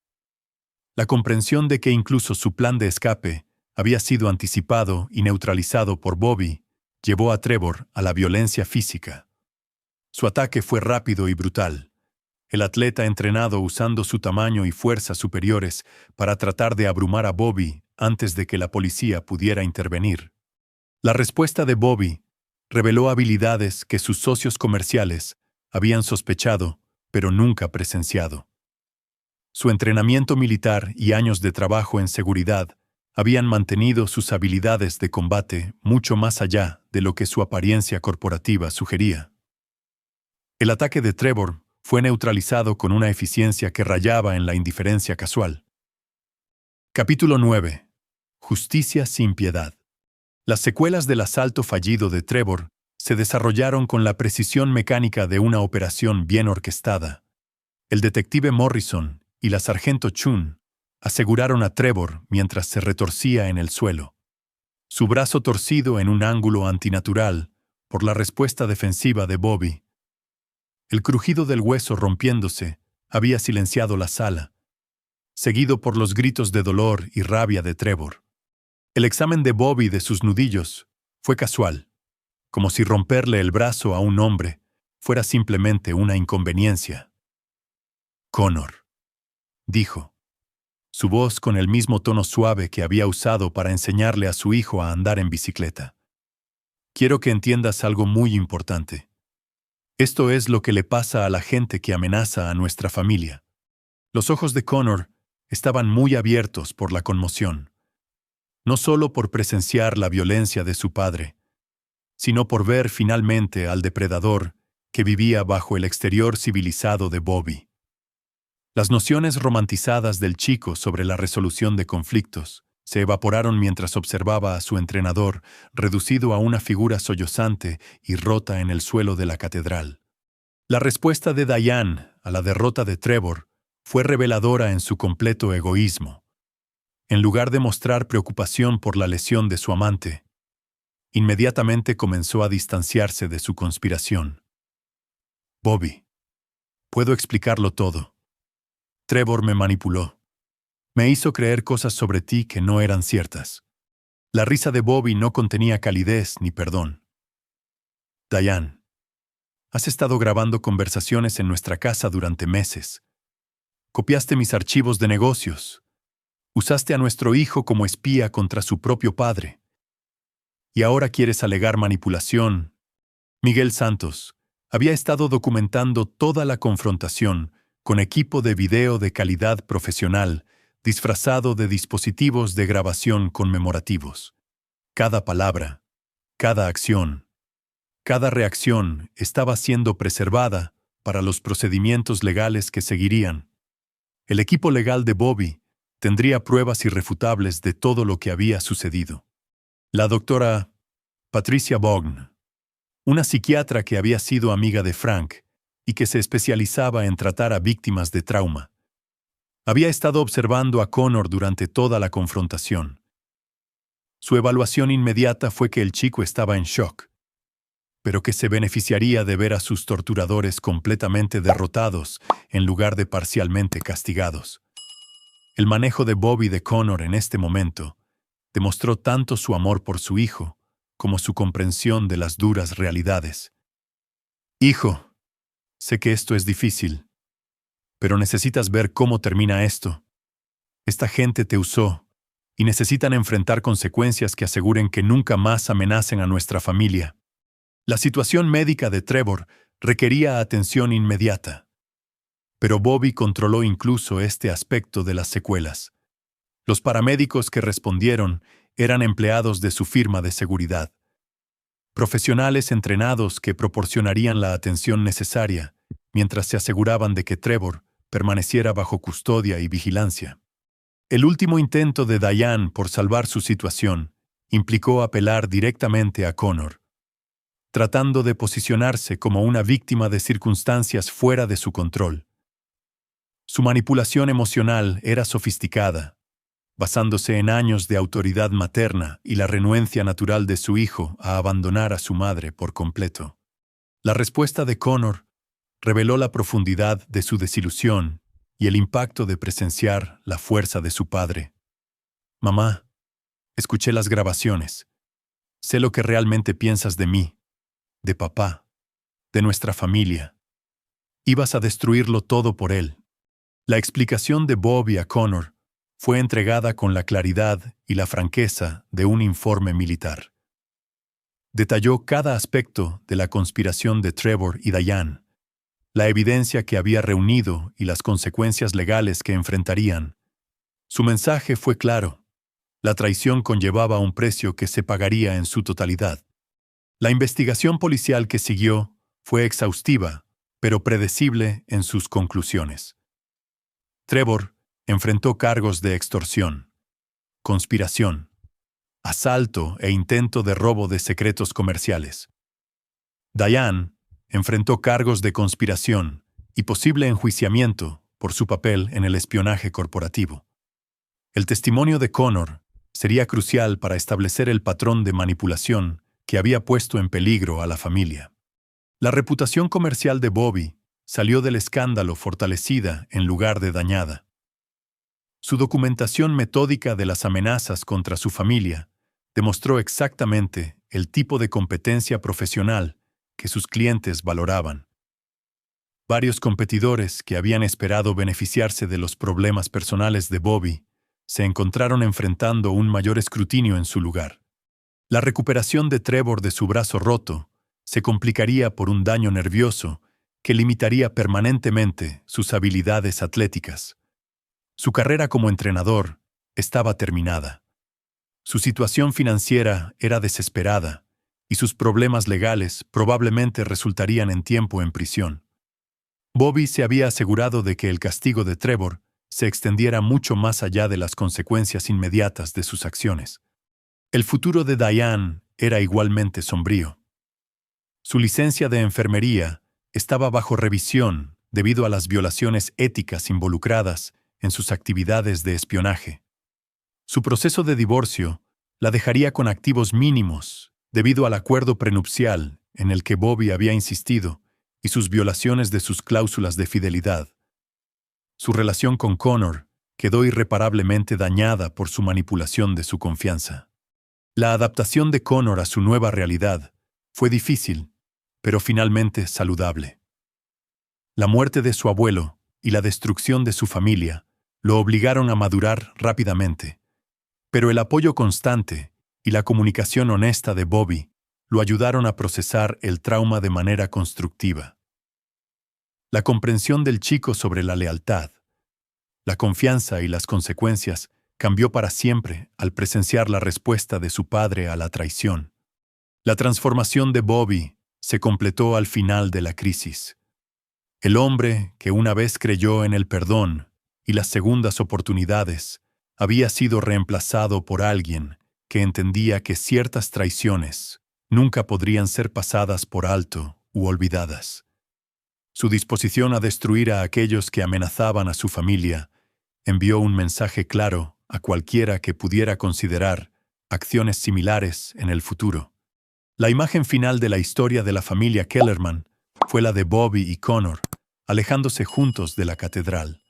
La comprensión de que incluso su plan de escape había sido anticipado y neutralizado por Bobby llevó a Trevor a la violencia física. Su ataque fue rápido y brutal. El atleta entrenado usando su tamaño y fuerza superiores para tratar de abrumar a Bobby antes de que la policía pudiera intervenir. La respuesta de Bobby reveló habilidades que sus socios comerciales habían sospechado, pero nunca presenciado. Su entrenamiento militar y años de trabajo en seguridad habían mantenido sus habilidades de combate mucho más allá de lo que su apariencia corporativa sugería. El ataque de Trevor fue neutralizado con una eficiencia que rayaba en la indiferencia casual. Capítulo 9. Justicia sin piedad. Las secuelas del asalto fallido de Trevor se desarrollaron con la precisión mecánica de una operación bien orquestada. El detective Morrison y la sargento Chun aseguraron a Trevor mientras se retorcía en el suelo. Su brazo torcido en un ángulo antinatural por la respuesta defensiva de Bobby. El crujido del hueso rompiéndose había silenciado la sala, seguido por los gritos de dolor y rabia de Trevor. El examen de Bobby de sus nudillos fue casual, como si romperle el brazo a un hombre fuera simplemente una inconveniencia. Connor, dijo, su voz con el mismo tono suave que había usado para enseñarle a su hijo a andar en bicicleta. Quiero que entiendas algo muy importante. Esto es lo que le pasa a la gente que amenaza a nuestra familia. Los ojos de Connor estaban muy abiertos por la conmoción, no solo por presenciar la violencia de su padre, sino por ver finalmente al depredador que vivía bajo el exterior civilizado de Bobby. Las nociones romantizadas del chico sobre la resolución de conflictos se evaporaron mientras observaba a su entrenador reducido a una figura sollozante y rota en el suelo de la catedral. La respuesta de Diane a la derrota de Trevor fue reveladora en su completo egoísmo. En lugar de mostrar preocupación por la lesión de su amante, inmediatamente comenzó a distanciarse de su conspiración. Bobby, puedo explicarlo todo. Trevor me manipuló. Me hizo creer cosas sobre ti que no eran ciertas. La risa de Bobby no contenía calidez ni perdón. Diane, has estado grabando conversaciones en nuestra casa durante meses. Copiaste mis archivos de negocios. Usaste a nuestro hijo como espía contra su propio padre. Y ahora quieres alegar manipulación. Miguel Santos había estado documentando toda la confrontación con equipo de video de calidad profesional, disfrazado de dispositivos de grabación conmemorativos. Cada palabra, cada acción, cada reacción estaba siendo preservada para los procedimientos legales que seguirían. El equipo legal de Bobby tendría pruebas irrefutables de todo lo que había sucedido. La doctora Patricia Bogn, una psiquiatra que había sido amiga de Frank y que se especializaba en tratar a víctimas de trauma, había estado observando a Connor durante toda la confrontación. Su evaluación inmediata fue que el chico estaba en shock, pero que se beneficiaría de ver a sus torturadores completamente derrotados en lugar de parcialmente castigados. El manejo de Bobby de Connor en este momento demostró tanto su amor por su hijo como su comprensión de las duras realidades. Hijo, sé que esto es difícil, pero necesitas ver cómo termina esto. Esta gente te usó y necesitan enfrentar consecuencias que aseguren que nunca más amenacen a nuestra familia. La situación médica de Trevor requería atención inmediata, pero Bobby controló incluso este aspecto de las secuelas. Los paramédicos que respondieron eran empleados de su firma de seguridad. Profesionales entrenados que proporcionarían la atención necesaria mientras se aseguraban de que Trevor permaneciera bajo custodia y vigilancia. El último intento de Diane por salvar su situación implicó apelar directamente a Connor, tratando de posicionarse como una víctima de circunstancias fuera de su control. Su manipulación emocional era sofisticada, basándose en años de autoridad materna y la renuencia natural de su hijo a abandonar a su madre por completo. La respuesta de Connor reveló la profundidad de su desilusión y el impacto de presenciar la fuerza de su padre. Mamá, escuché las grabaciones. Sé lo que realmente piensas de mí, de papá, de nuestra familia. Ibas a destruirlo todo por él. La explicación de Bobby a Connor fue entregada con la claridad y la franqueza de un informe militar. Detalló cada aspecto de la conspiración de Trevor y Diane, la evidencia que había reunido y las consecuencias legales que enfrentarían. Su mensaje fue claro. La traición conllevaba un precio que se pagaría en su totalidad. La investigación policial que siguió fue exhaustiva, pero predecible en sus conclusiones. Trevor enfrentó cargos de extorsión, conspiración, asalto e intento de robo de secretos comerciales. Diane enfrentó cargos de conspiración y posible enjuiciamiento por su papel en el espionaje corporativo. El testimonio de Connor sería crucial para establecer el patrón de manipulación que había puesto en peligro a la familia. La reputación comercial de Bobby salió del escándalo fortalecida en lugar de dañada. Su documentación metódica de las amenazas contra su familia demostró exactamente el tipo de competencia profesional que sus clientes valoraban. Varios competidores que habían esperado beneficiarse de los problemas personales de Bobby se encontraron enfrentando un mayor escrutinio en su lugar. La recuperación de Trevor de su brazo roto se complicaría por un daño nervioso que limitaría permanentemente sus habilidades atléticas. Su carrera como entrenador estaba terminada. Su situación financiera era desesperada y sus problemas legales probablemente resultarían en tiempo en prisión. Bobby se había asegurado de que el castigo de Trevor se extendiera mucho más allá de las consecuencias inmediatas de sus acciones. El futuro de Diane era igualmente sombrío. Su licencia de enfermería estaba bajo revisión debido a las violaciones éticas involucradas en sus actividades de espionaje. Su proceso de divorcio la dejaría con activos mínimos debido al acuerdo prenupcial en el que Bobby había insistido y sus violaciones de sus cláusulas de fidelidad. Su relación con Connor quedó irreparablemente dañada por su manipulación de su confianza. La adaptación de Connor a su nueva realidad fue difícil, pero finalmente saludable. La muerte de su abuelo y la destrucción de su familia lo obligaron a madurar rápidamente, pero el apoyo constante y la comunicación honesta de Bobby lo ayudaron a procesar el trauma de manera constructiva. La comprensión del chico sobre la lealtad, la confianza y las consecuencias cambió para siempre al presenciar la respuesta de su padre a la traición. La transformación de Bobby se completó al final de la crisis. El hombre que una vez creyó en el perdón y las segundas oportunidades había sido reemplazado por alguien que entendía que ciertas traiciones nunca podrían ser pasadas por alto u olvidadas. Su disposición a destruir a aquellos que amenazaban a su familia envió un mensaje claro a cualquiera que pudiera considerar acciones similares en el futuro. La imagen final de la historia de la familia Kellerman fue la de Bobby y Connor, alejándose juntos de la catedral.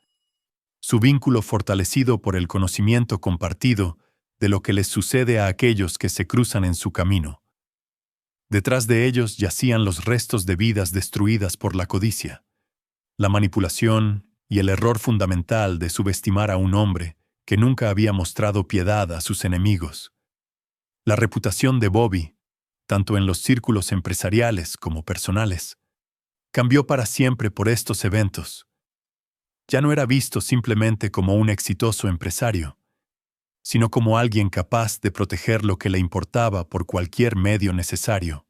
Su vínculo fortalecido por el conocimiento compartido de lo que les sucede a aquellos que se cruzan en su camino. Detrás de ellos yacían los restos de vidas destruidas por la codicia, la manipulación y el error fundamental de subestimar a un hombre que nunca había mostrado piedad a sus enemigos. La reputación de Bobby, tanto en los círculos empresariales como personales, cambió para siempre por estos eventos. Ya no era visto simplemente como un exitoso empresario, sino como alguien capaz de proteger lo que le importaba por cualquier medio necesario.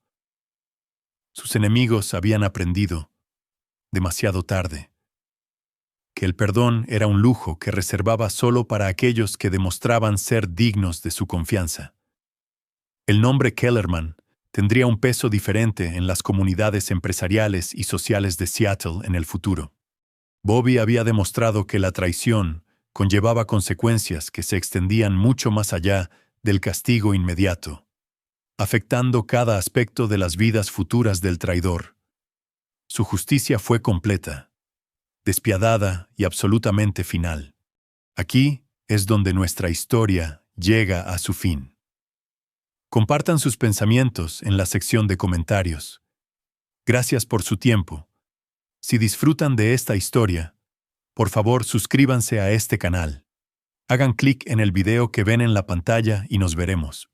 Sus enemigos habían aprendido, demasiado tarde, que el perdón era un lujo que reservaba solo para aquellos que demostraban ser dignos de su confianza. El nombre Kellerman tendría un peso diferente en las comunidades empresariales y sociales de Seattle en el futuro. Bobby había demostrado que la traición conllevaba consecuencias que se extendían mucho más allá del castigo inmediato, afectando cada aspecto de las vidas futuras del traidor. Su justicia fue completa, despiadada y absolutamente final. Aquí es donde nuestra historia llega a su fin. Compartan sus pensamientos en la sección de comentarios. Gracias por su tiempo. Si disfrutan de esta historia, por favor suscríbanse a este canal. Hagan clic en el video que ven en la pantalla y nos veremos.